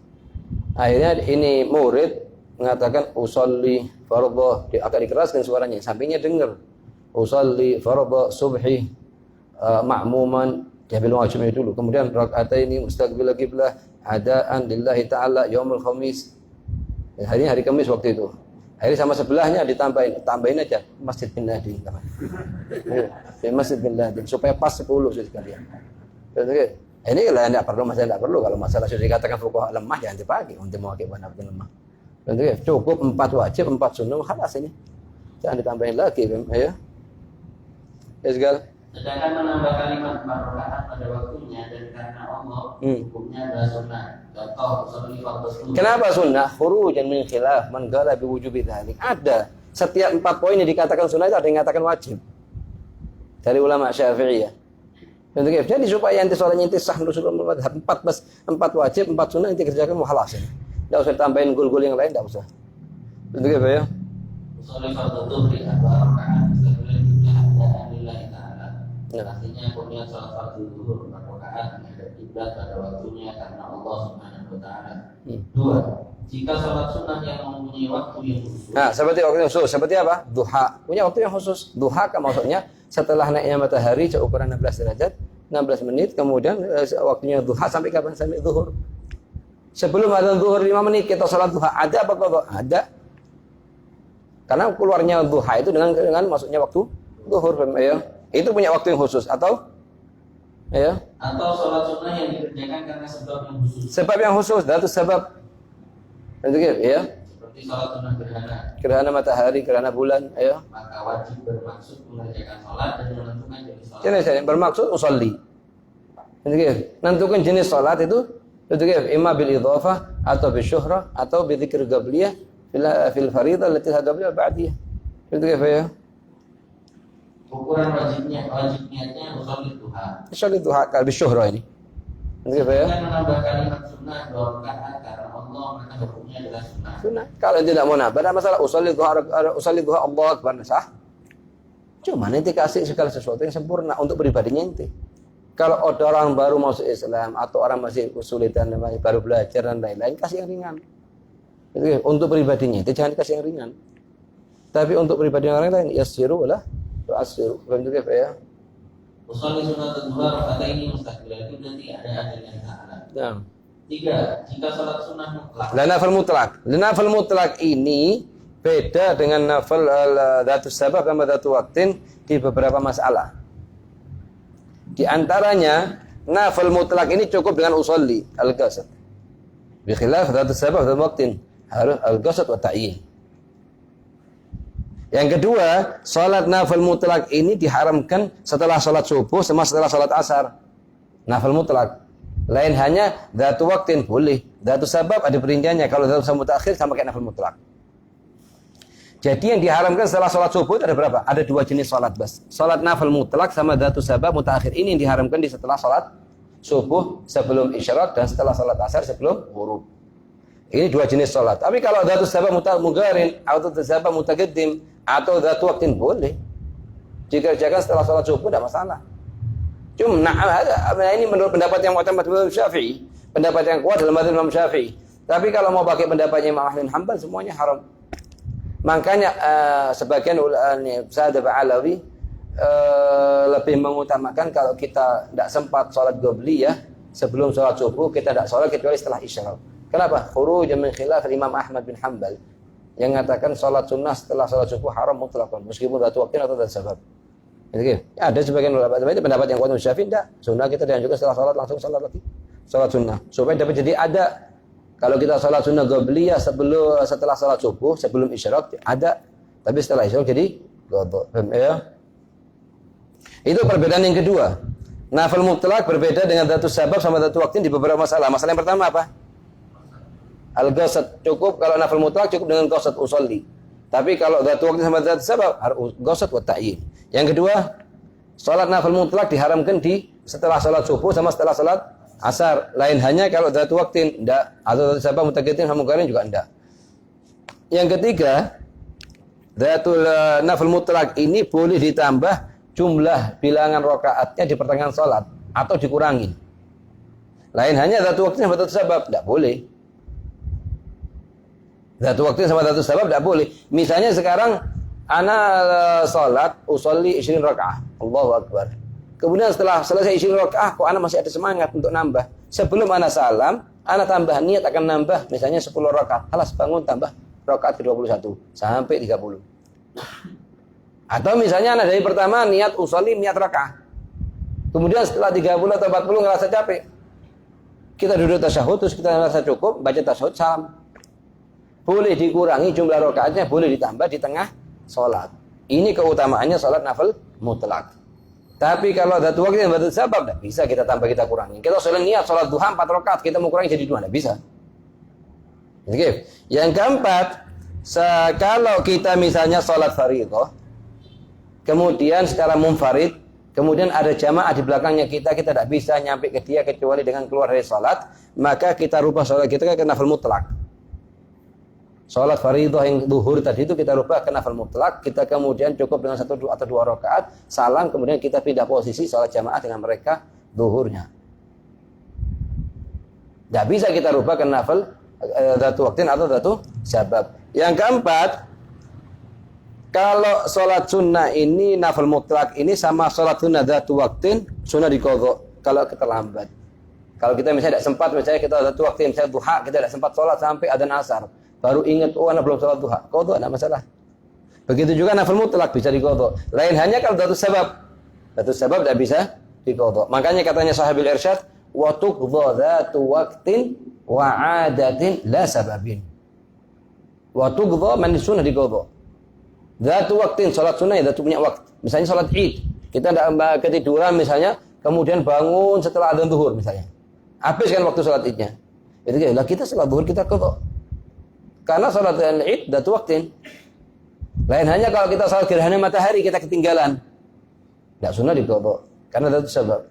Akhirnya ini murid mengatakan usolli fardhu, agak dikeraskan suaranya, sampingnya dengar. Usolli fardhu subhi makmuman, dia bilang wajibnya dulu. Kemudian rakaataini mustaqbil qiblah adaan lillahi ta'ala yaumul khamis. Hari Kamis waktu itu. Akhirnya sama sebelahnya tambahin aja Masjid Bin Ladin. Masjid Bin Ladin supaya pas 10 sekalian. Ini lah enggak perlu kalau masalah sudah dikatakan fuqaha lemah jangan dipakai untuk mewakili benar-benar lemah. Cukup 4 wajib, 4 sunnah, khalas ini. Jangan ditambahin lagi, ya. Isgal.
Sedangkan menambah kalimat 4 rakaat pada waktunya dan karena Allah hukumnya adalah sunnah. Contoh usolli fardhu sunnah. Kenapa sunnah? Khurujan min khilaf man qala bi wujubi dzalik. Ada setiap 4 poin yang dikatakan sunnah itu ada yang mengatakan wajib. Dari ulama Syafi'iyah. Jadi supaya nanti soalnya inti sah nusul 4 wajib, 4 sunnah nanti kerjakan muhalas ini. Enggak usah tambahin gul-gul yang lain, enggak usah. Begitu ya? Usolli fardhu dhuhri 4 rakaat sebelum lillahi ta'ala. Artinya punya sholat fardu zuhur 4 rakaat menghadap kiblat pada waktunya karena Allah Subhanahu wa taala. 2. Jika sholat sunnah yang mempunyai waktu yang khusus. Nah, seperti waktu yang khusus, seperti apa? Duha. Punya waktu yang khusus. Duha kan maksudnya setelah naiknya matahari ukuran 16 derajat, 16 menit, kemudian waktunya duha sampai kapan? Sampai zuhur. Sebelum ada zuhur 5 menit kita sholat duha. Ada apa qadha? Ada. Karena keluarnya duha itu dengan masuknya waktu zuhur, ya. Itu punya waktu yang khusus atau ya? Atau sholat sunnah yang dikerjakan karena sebab yang khusus. Sebab yang khusus, itu sebab. Itu ya. seperti salat sunnah gerhana.
Gerhana matahari, gerhana bulan, ayo.
Maka wajib bermaksud mengerjakan salat dan menentukan jenis salat.
Jenis bermaksud usolli. Nentukan jenis salat itu imma bil idhafah atau bil syuhrah atau bi dzikr qabliyah fil fariidah allati qabliyah ba'diyah. Itu ya.
Ukuran wajib niatnya usolli duha.
Usolli duha kalau bil syuhrah ini. Itu ya.
Dengan menambah kalimat sunnah 2 rakaat karena Allah maka hukumnya adalah sunnah.
Sunnah. Kalau tidak mau nambah, ada masalah usolli duha Allahu akbar sah. Cuma nanti kasih segala sesuatu yang sempurna untuk pribadinya ente. Kalau ada orang baru masuk Islam atau orang masih kesulitan baru belajar dan lain-lain, kasih yang ringan. Itu untuk pribadinya, itu jangan kasih yang ringan. Tapi untuk pribadi orang lain, yassiru lah, tu'assiru. Begitu ya.
Usolli sunat duha rakaataini mustaqbilal qiblati ada ajalnya ta'ala.
Ya.
3. Jika salat sunnah mutlak.
Nafal mutlak ini beda dengan nafal dzatus sabab sama dzatu waqtin di beberapa masalah. Di antaranya nafal mutlak ini cukup dengan usolli al-qasad. Bi khilaf dzatus sabab dan waqtin harus al-qasad wa ta'yin. Yang kedua, salat nafal mutlak ini diharamkan setelah salat subuh sama setelah salat asar. Nafal mutlak. Lain hanya dzatu waqtin boleh. Dzatu sabab ada perinciannya. Kalau dzatu sabab mutaakhir sama kayak nafal mutlak. Jadi yang diharamkan setelah salat subuh ada berapa? Ada 2 jenis salat bas. Salat nafal mutlak sama dzatu sabab mutaakhir. Ini yang diharamkan di setelah salat subuh sebelum isyraq dan setelah salat asar sebelum ghurub. Ini 2 jenis salat. Tapi kalau dzatu sabab mutagharin atau dzatu sabab mutaqaddim atau dzatu waqtin boleh. Jika dikerjakan setelah salat subuh tidak masalah. Cuma ini menurut pendapat yang mu'tamad Imam Syafi'i, pendapat yang kuat dalam mazhab Imam Syafi'i. Tapi kalau mau pakai pendapatnya Imam Ahmad bin Hanbal semuanya haram. Makanya sebagian ulama Sa'ad Ba'alawi lebih mengutamakan kalau kita tidak sempat sholat qobliyah sebelum sholat subuh, kita tidak sholat kecuali setelah isyraq. Kenapa? Khuruj min khilaf Imam Ahmad bin Hanbal yang mengatakan sholat sunnah setelah sholat subuh haram mutlaqan meskipun dzatu waqtin atau dzatu sabab. Ada sebagian ulama itu pendapat yang kuat Imam Syafi'i tidak. Sunnah kita dianjurkan setelah sholat langsung sholat lagi. Sholat sunnah supaya dapat jadi ada. Kalau kita sholat sunnah qabliyah setelah sholat subuh sebelum isyraq ada, tapi setelah isyraq jadi qadha. Ya. Itu perbedaan yang kedua. Nafal mutlak berbeda dengan dzatu sabab sama dzatu waqtin di beberapa masalah. Masalah yang pertama apa? Al-qasad cukup kalau nafal mutlak cukup dengan qasad usolli. Tapi kalau dzatu waqtin sama dzatu sabab harus qasad wa ta'yin. Yang kedua, salat nafal mutlak diharamkan di setelah salat subuh sama setelah salat asar. Lain hanya kalau dzatu waqtin enggak atau dzatu sabab mutaqaddim sama mungkarin juga enggak. Yang ketiga, dzatul nafal mutlak ini boleh ditambah jumlah bilangan rakaatnya di pertengahan salat atau dikurangi. Lain hanya dzatu waqtin sama dzatu sabab enggak boleh. Dzatu waqtin sama dzatu sabab enggak boleh. Misalnya sekarang ana salat usolli 20 rakaat. Allahu akbar. Kemudian setelah selesai 20 rakaat kok ana masih ada semangat untuk nambah. Sebelum ana salam, ana tambah niat akan nambah misalnya 10 rakaat. Alas bangun tambah rakaat ke-21 sampai 30. Atau misalnya ana dari pertama niat usolli niat rakaat. Kemudian setelah 30 atau 40 ngerasa capek. Kita duduk tasyahud terus kita ngerasa cukup, baca tasyahud salam. Boleh dikurangi jumlah rakaatnya, boleh ditambah di tengah salat. Ini keutamaannya salat nafil mutlak. Tapi kalau dzatu waqtin dan dzatu sabab tidak bisa kita tambah kita kurangi. Kita soalnya niat salat duha 4 rakaat, kita mau kurangi jadi 2 tidak bisa. Oke. Yang keempat, kalau kita misalnya salat fardhu, kemudian secara munfarid, kemudian ada jamaah di belakangnya kita tidak bisa nyampe ke dia kecuali dengan keluar dari salat, maka kita rubah salat kita ke nafil mutlak. Salat fardhu yang zuhur tadi itu kita rubah ke nafil mutlak, kita kemudian cukup dengan 1 atau 2 rakaat, salam, kemudian kita pindah posisi salat jamaah dengan mereka zuhurnya. Tidak bisa kita rubah ke nafil dzatu waqtin atau dzatu sabab. Yang keempat, kalau salat sunnah ini nafil mutlak ini sama salat sunnah dzatu waqtin sunnah diqadha kalau terlambat. Kalau kita misalnya tidak sempat, misalnya kita dzatu waqtin misalnya duha, kita tidak sempat salat sampai adzan asar. Baru ingat, oh anak belum salat duha. Qadha enggak masalah. Begitu juga nafil mutlak bisa diqadha. Lain hanya kalau dzatu sabab. Dzatu sabab tidak bisa diqadha. Makanya katanya Sahabil Irsyad, wa tuqdha dzatu waqtin wa 'adatin la sababin. Wa tuqdha man sunnah diqadha. Dzatu waqtin, salat sunnah itu punya waktu. Misalnya salat Id, kita tidak ketiduran misalnya, kemudian bangun setelah adzan zuhur misalnya. Habis kan waktu salat Idnya. Itu lah kita salat zuhur kita qadha. Karena salat Id dzatu waqtin. Lain hanya kalau kita salat gerhana matahari kita ketinggalan. Tidak sunnah diqadha karena dzatu sebab.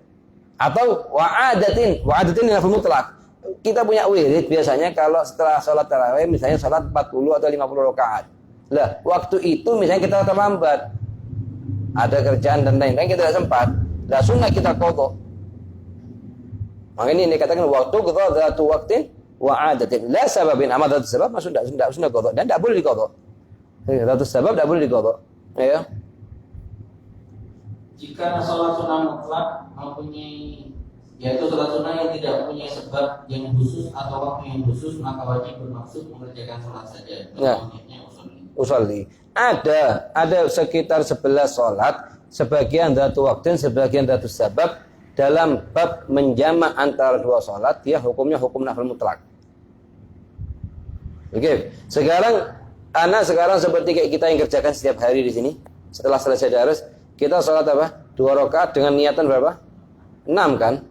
Atau wa'adatin nafil mutlak. Kita punya wirid biasanya kalau setelah salat tarawih misalnya salat 40 atau 50 rakaat. Lah, waktu itu misalnya kita terlambat. Ada kerjaan dan lain-lain kita tidak sempat. Lah sunnah kita qadha. Makanya ini dikatakan waktu qadha dzatu waqtin wa'adatin. La sababin amma dzatu sebab maksud tidak sunnah qadha dan tidak boleh diqadha. Dzatu sebab tidak boleh diqadha. Ya.
Jika sholat sunnah mutlak mempunyai, yaitu sholat sunnah yang tidak mempunyai sebab yang khusus atau waktu yang khusus, maka wajib bermaksud mengerjakan sholat saja.
Ya. Usolli. Ada sekitar 11 sholat, sebagian dzatu waqtin, sebagian dzatu sabab. Dalam bab menjamak antara dua sholat, dia hukumnya hukum nafil mutlak. Oke. Sekarang seperti kayak kita yang kerjakan setiap hari di sini. Setelah selesai darus, kita sholat apa? 2 rakaat dengan niatan berapa? 6 kan?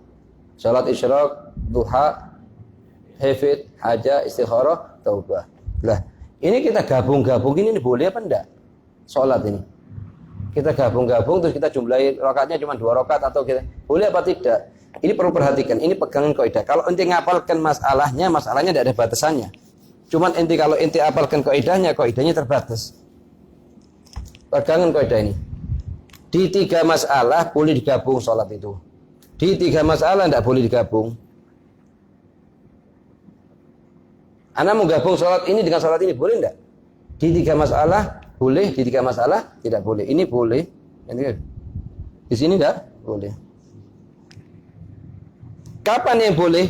Sholat isyraq, duha, hafid, hajah, istikharah, taubah. Lah, ini kita gabung-gabungin ini boleh apa enggak? Sholat ini. Kita gabung-gabung terus kita jumlahi rakaatnya cuma 2 rakaat atau kita boleh apa tidak? Ini perlu perhatikan. Ini pegangan kaidah. Kalau ente ngapalkan masalahnya tidak ada batasannya. Cuman ente kalau ente apalkan kaidahnya terbatas. Pegangan kaidah ini. Di 3 masalah boleh digabung sholat itu. Di 3 masalah tidak boleh digabung. Anda mau gabung sholat ini dengan sholat ini boleh tidak? Di 3 masalah boleh, di 3 masalah tidak boleh. Ini boleh. Di sini tidak boleh. Kapan yang boleh?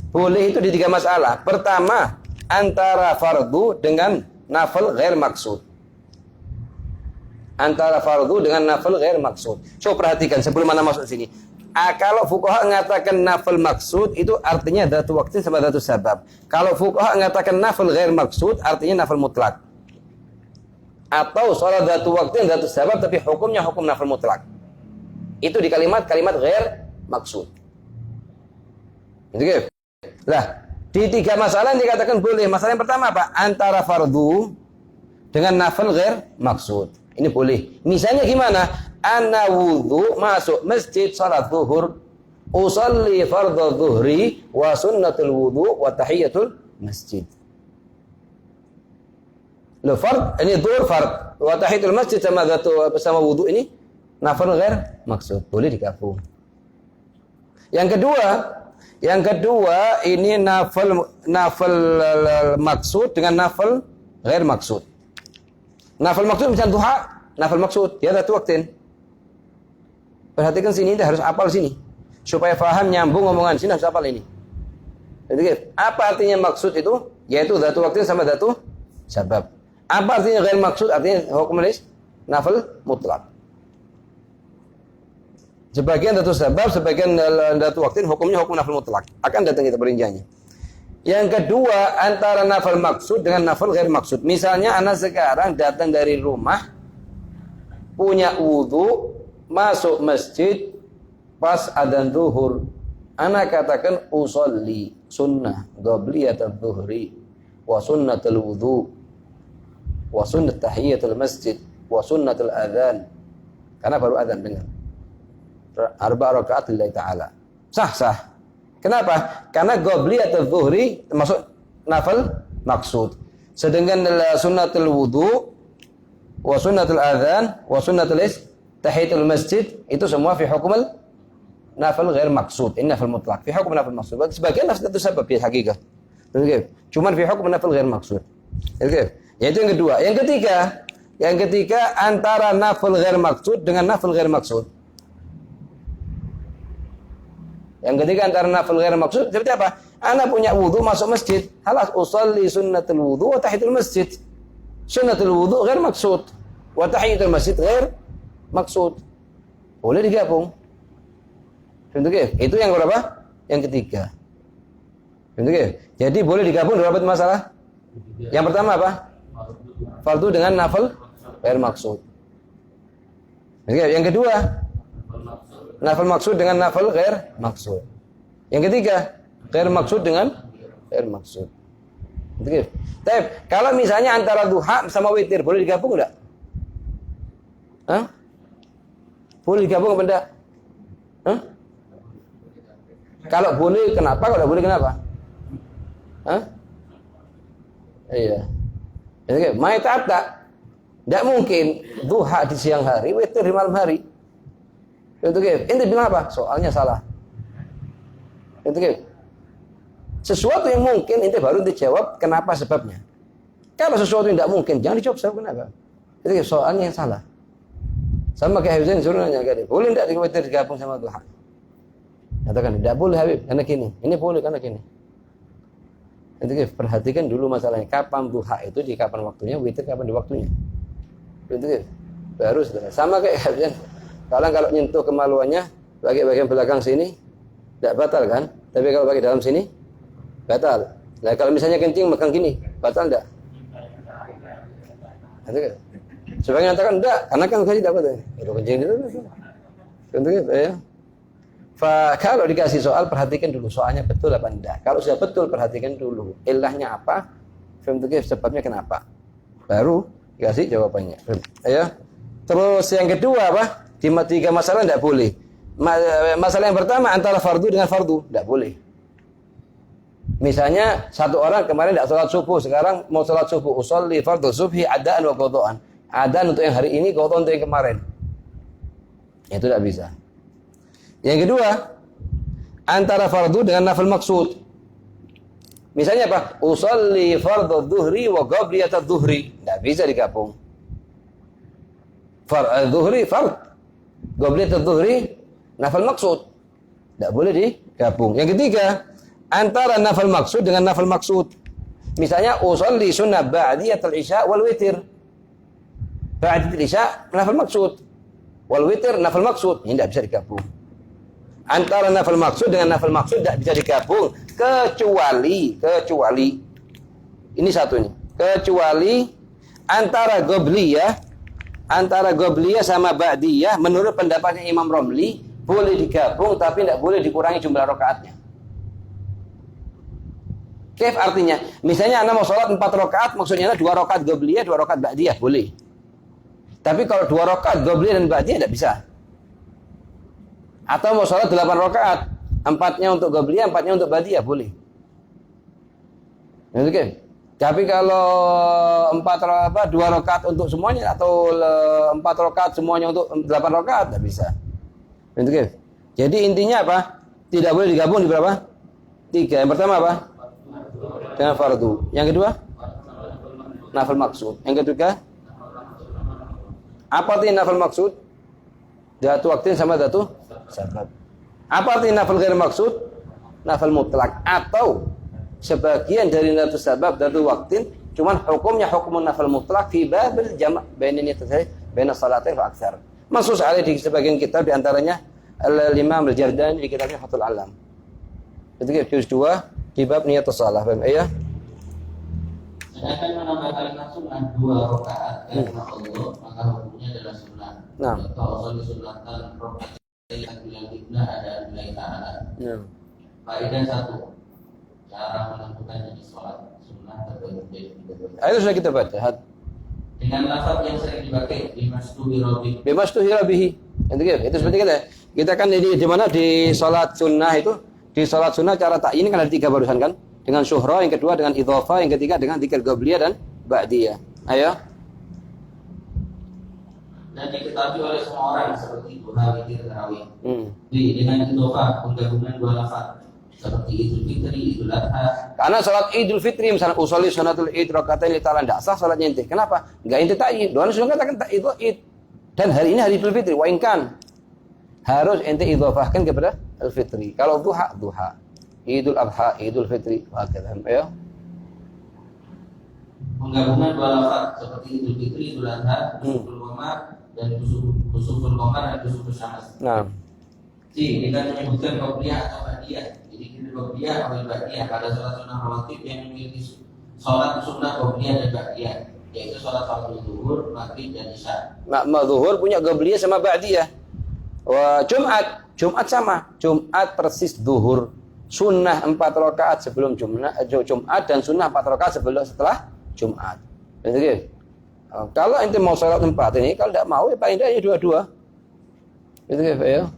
Boleh itu di 3 masalah. Pertama, antara fardu dengan nafil ghair maksud. Antara fardu dengan nafil ghair maksud. So perhatikan sebelum mana masuk sini. Kalau fuqaha mengatakan nafil maksud itu artinya dzatu waqtin sama dzatu sabab. Kalau fuqaha mengatakan nafil ghair maksud artinya nafil mutlak. Atau sholat dzatu waqtin dzatu sabab tapi hukumnya hukum nafil mutlak. Itu di kalimat ghair maksud. Itu gitu. Lah, di 3 masalah yang dikatakan boleh. Masalah yang pertama apa? Antara fardu dengan nafil ghair maksud. Ini boleh. Misalnya gimana? Ana wudu masuk masjid salat zuhur, usalli fardhu zuhri wa sunnatul wudu wa tahiyatul masjid. Lo fard ini zuhur fard wa tahiyatul masjid sama wudu ini nafil ghair maksud. Boleh digabung. Yang kedua ini nafil maksud dengan nafil ghair maksud. Nafil maksud misalnya duha, nafil maksud ya dzatu waqtin. Perhatikan sini, harus hafal sini supaya paham nyambung omongan sini harus hafal ini. Jadi apa artinya maksud itu? Yaitu dzatu waqtin sama dzatu sabab. Apa artinya ghair maksud? Artinya hukum nafil mutlak. Sebagian dzatu sabab, sebagian dzatu waqtin hukumnya hukum nafil mutlak. Akan datang kita perinciannya. Yang kedua, antara nafil maksud dengan nafil ghair maksud. Misalnya anak sekarang datang dari rumah, punya wudu, masuk masjid, pas adzan zuhur. Anak katakan usolli sunnah qabliyatul zuhri wa sunnatul wudu wa sunnat tahiyatul masjid wa sunnatul adzan. Karena baru adzan dengar. 4 rakaat lillahi ta'ala. Sah. Kenapa? Karena qabliyatul zuhri termasuk nafil maksud. Sedangkan sunnatul wudu wa sunnatul adzan wa sunnatul tahiyatul masjid itu semua fi hukm nafil ghair maksud. Ini nafil mutlak. Fi hukm nafil maksud. Sebagian nafil itu sebab ya hakikat. Oke. Cuman fi hukm nafil ghair maksud. Oke. Yaitu yang kedua. Yang ketiga antara nafil ghair maksud dengan nafil ghair maksud. Yang ketiga antara nafil ghair maksud seperti apa? Ana punya wudu masuk masjid, halas usolli sunnatul wudu wa tahiyatul masjid. Sunnatul wudu ghair maksud wa tahiyatul masjid ghair maksud. Boleh digabung. Itu yang berapa? Yang ketiga. Jadi boleh digabung berapa masalah? Yang pertama apa? fardu dengan nafil ghair maksud. Yang kedua, nafil maksud dengan nafil ghair maksud. Yang ketiga, ghair maksud dengan ghair maksud. Begitu. Tapi kalau misalnya antara duha sama witir boleh digabung enggak? Hah? Boleh digabung apa enggak? Hah? Kalau boleh kenapa? Kalau boleh kenapa? Hah? Iya. Jadi mai tak. Tidak mungkin duha di siang hari, witir di malam hari. Itu gitu. Ente bilang apa? Soalnya salah. Itu gitu. Sesuatu yang mungkin ente baru dijawab kenapa sebabnya. Kalau sesuatu yang tidak mungkin jangan dijawab sebab kenapa. Itu gitu. Soalnya yang salah. Sama kayak Habib suruh nanya ke dia, boleh tidak witir digabung sama duha? Katakan tidak boleh Habib karena gini. Ini boleh karena gini. Itu gitu. Perhatikan dulu masalahnya. Kapan duha itu di kapan waktunya, witir kapan di waktunya. Itu baru setelah sama kayak Habib. Kalau nyentuh kemaluannya bagian belakang sini tidak batal kan? Tapi kalau bagi dalam sini batal. Nah kalau misalnya kencing makan gini batal tidak? Sebagian nyatakan tidak, karena kan saya tidak batal. Itu kencing dulu. Tentunya ya. Kalau dikasih soal perhatikan dulu soalnya betul apa tidak. Kalau sudah betul perhatikan dulu ilahnya apa, sebabnya kenapa. Baru dikasih jawabannya. Ya. Terus yang kedua apa? Di tiga masalah tidak boleh. Masalah yang pertama antara fardu dengan fardu tidak boleh. Misalnya satu orang kemarin tidak sholat subuh, sekarang mau sholat subuh, usolli fardu subhi adaan wa qadaan. Adaan untuk yang hari ini, qadaan untuk yang kemarin. Itu tidak bisa. Yang kedua, antara fardu dengan nafil maksud. Misalnya apa? Usolli fardu dhuhri wa qabliyat dhuhri. Tidak bisa digabung. Dhuhri fard. Qabliyat dhuhri nafil maksud. Tidak boleh digabung. Yang ketiga, antara nafil maksud dengan nafil maksud. Misalnya usolli sunnah ba'diyatul isya wal witir. Ba'diyatul isya nafil maksud. Wal witir nafil maksud. Ini tidak bisa digabung. Antara nafil maksud dengan nafil maksud tidak bisa digabung kecuali ini satunya. Kecuali antara Qobliyah sama Ba'diyah menurut pendapatnya Imam Romli boleh digabung tapi tidak boleh dikurangi jumlah rakaatnya. Kaif artinya? Misalnya Anda mau sholat 4 rakaat, maksudnya 2 rakaat Qobliyah, 2 rakaat Ba'diyah, boleh. Tapi kalau 2 rakaat Qobliyah dan Ba'diyah tidak bisa. Atau mau sholat 8 rakaat, 4-nya untuk Qobliyah, 4-nya untuk Ba'diyah, boleh. Oke. Tapi kalau 2 rakaat untuk semuanya atau 4 rakaat semuanya untuk 8 rakaat tidak bisa. Oke. Jadi intinya apa? Tidak boleh digabung di berapa? 3. Yang pertama apa? Dengan fardu. Yang kedua? Nafil maksud. Yang ketiga? Apa artinya nafil maksud? Datu waktin sama datu sabab. Apa artinya nafil ghair maksud? Nafil mutlak atau sebagian dari datu sabab, datu waktin, cuman hukumnya hukum nafil mutlak fi babil jama' bainani tasahih baina salatain fa aktsar. Maksud ada di sebagian kitab di antaranya Al-Imam Al-Jardani di kitabnya Fathul Alam. Ketika juz 2 di bab niyatus shalah, paham ya?
Sedangkan menambahkan sunnah 2 rakaat karena Allah, maka hukumnya adalah sunnah.
Nah.
Kalau disunahkan rakaat yang qiblah ada nilai ta'ala.
Nah.
Faedah 1. Cara menentukan jenis sholat sunnah terbagi menjadi 3.
Itu sudah kita baca.
Dengan lafaz yang sering dipakai
bimastuhira bihi. Itu seperti kita kan di mana di sholat sunnah itu, di sholat sunnah cara tak ini kan ada 3 barusan kan, dengan syuhra, yang kedua dengan idhofah, yang ketiga dengan dzikir qabliyah dan ba'diyah. Ayo.
Dan diketahui oleh semua orang seperti duha, witir, tarawih. Dengan idhofah penggabungan 2 lafaz seperti Idul Fitri, Idul Adha.
Karena sholat Idul Fitri misalnya usolli sunatul Id rakaatain li ta'ala enggak sah salatnya ente. Kenapa? Enggak ente ta'id. Doa sudah katakan ta'id itu Id. Dan hari ini hari Idul Fitri, wa inkan harus ente idhofahkan kepada Al Fitri. Kalau duha, Idul Adha, Idul Fitri, wakadhan. Ayo.
Penggabungan 2 lafaz seperti Idul Fitri, Idul Adha, Kusuful Qamar dan Kusuful Qamar dan Kusuful Syams.
Nah.
Dengan menyebutkan qabliyah atau ba'diyah. Jadi kita qabliyah atau ba'diyah pada sholat sunnah rawatib yang memiliki sholat sunnah qabliyah dan ba'diyah. yaitu sholat fardu zuhur, maghrib dan isya.
Zuhur punya qabliyah sama ba'diyah. Jumat sama. Jumat persis zuhur. Sunnah 4 rakaat sebelum Jumat dan sunnah 4 rakaat setelah Jumat. Gitu. Kalau ente mau sholat 4 ini, kalau tidak mau ya paling tidak ya dua-dua. Gitu ya.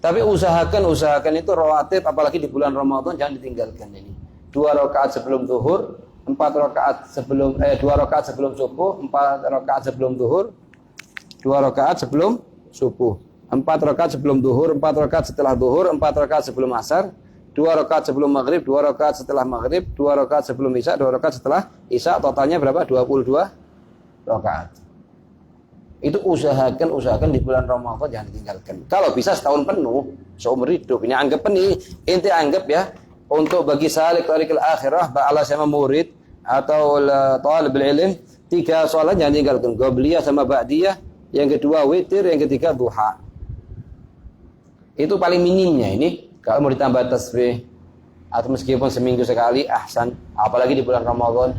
Tapi usahakan itu rawatib, apalagi di bulan Ramadan jangan ditinggalkan ini. 2 rakaat sebelum zuhur, 2 rakaat sebelum subuh, 4 rakaat sebelum zuhur, 2 rakaat sebelum subuh, 4 rakaat sebelum zuhur, 4 rakaat setelah zuhur, 4 rakaat sebelum asar, 2 rakaat sebelum maghrib, 2 rakaat setelah maghrib, 2 rakaat sebelum isya, 2 rakaat setelah isya, totalnya berapa? 22 rakaat. Itu usahakan di bulan Ramadan jangan ditinggalkan. Kalau bisa setahun penuh, seumur hidup. Ini inti anggap ya, untuk bagi salik tarikil akhirah, ba'ala sama murid atau talibul ilm, 3 sholat jangan tinggalkan. Qabliyah sama ba'diyah, yang kedua witir, yang ketiga duha. Itu paling minimnya ini. Kalau mau ditambah tasbih atau meskipun seminggu sekali, ahsan. Apalagi di bulan Ramadan.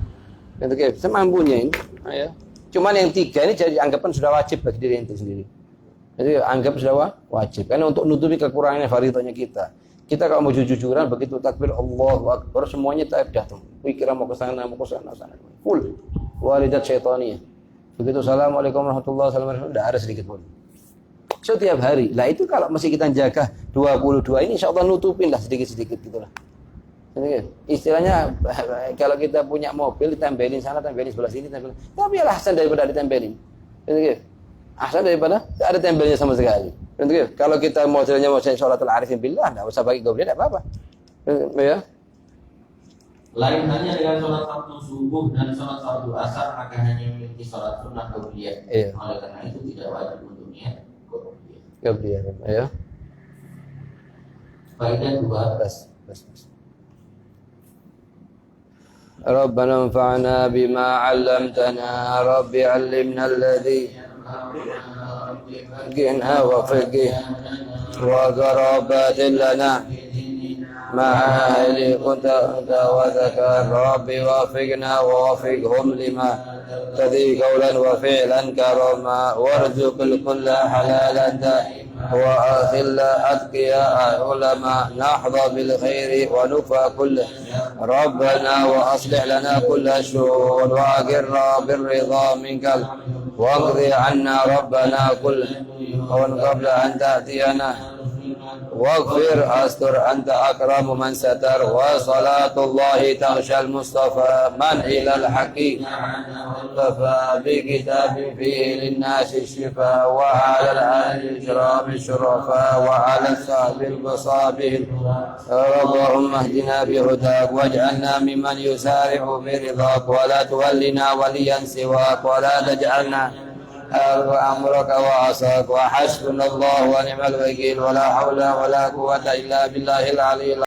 Itu semampunya ini. Ayo. Cuman yang 3 ini jadi anggapan sudah wajib bagi diri ente sendiri. Jadi anggap sudah wajib. Karena untuk nutupi kekurangannya faridahnya kita. Kita kalau mau jujur-jujuran begitu takbir Allahu Akbar semuanya dah tuh. Pikiran mau ke sana. Full. Walidat syaitaniyah. Begitu assalamualaikum warahmatullahi wabarakatuh, tidak ada sedikit pun. Setiap hari. Lah itu kalau masih kita jaga 22 ini insyaallah nutupin lah sedikit-sedikit gitulah. Istilahnya kalau kita punya mobil ditempelin sana, tempelin sebelah sini, tempelin. Tapi ya ahsan daripada ditempelin. Ahsan daripada tidak ada tempelnya sama sekali. Kalau kita modelnya mau sholatul arifin billah, enggak usah bagi qabliyah, enggak apa-apa. Ya.
Lain halnya dengan sholat fardu subuh dan sholat fardu asar, maka hanya memiliki sholat sunnah qabliyah. Oleh karena itu tidak wajib untuk niat qabliyah. Ya. Faedah 2. Bas.
ربنا انفعنا بما علمتنا رب علمنا الذي فقهنا وفقه وقرابات لنا مع أهل كنت وذكر رب وفقنا ووفقهم لما تدي قولا وفعلا كرما وارزق الكل حلالا دائما وأخل أتقياء علماء نحظى بالخير ونفى كله ربنا وأصلح لنا كل الشؤون وأقر بالرضا منك واقضي عنا ربنا كل قبل أن تأتينا واغفر أستر أنت أكرم من ستر وصلاة الله تغشى المصطفى من إلى الحق وفى بكتاب فيه للناس الشفاء وعلى الآل الكرام الشرفاء وعلى الصحب المصابه اللهم اهدنا بهداك واجعلنا ممن يسارع برضاك ولا تولنا وليا سواك ولا تجعلنا أمرك وعصاك وحسبنا الله ونعم الوكيل ولا حول ولا قوة إلا بالله العلي العظيم.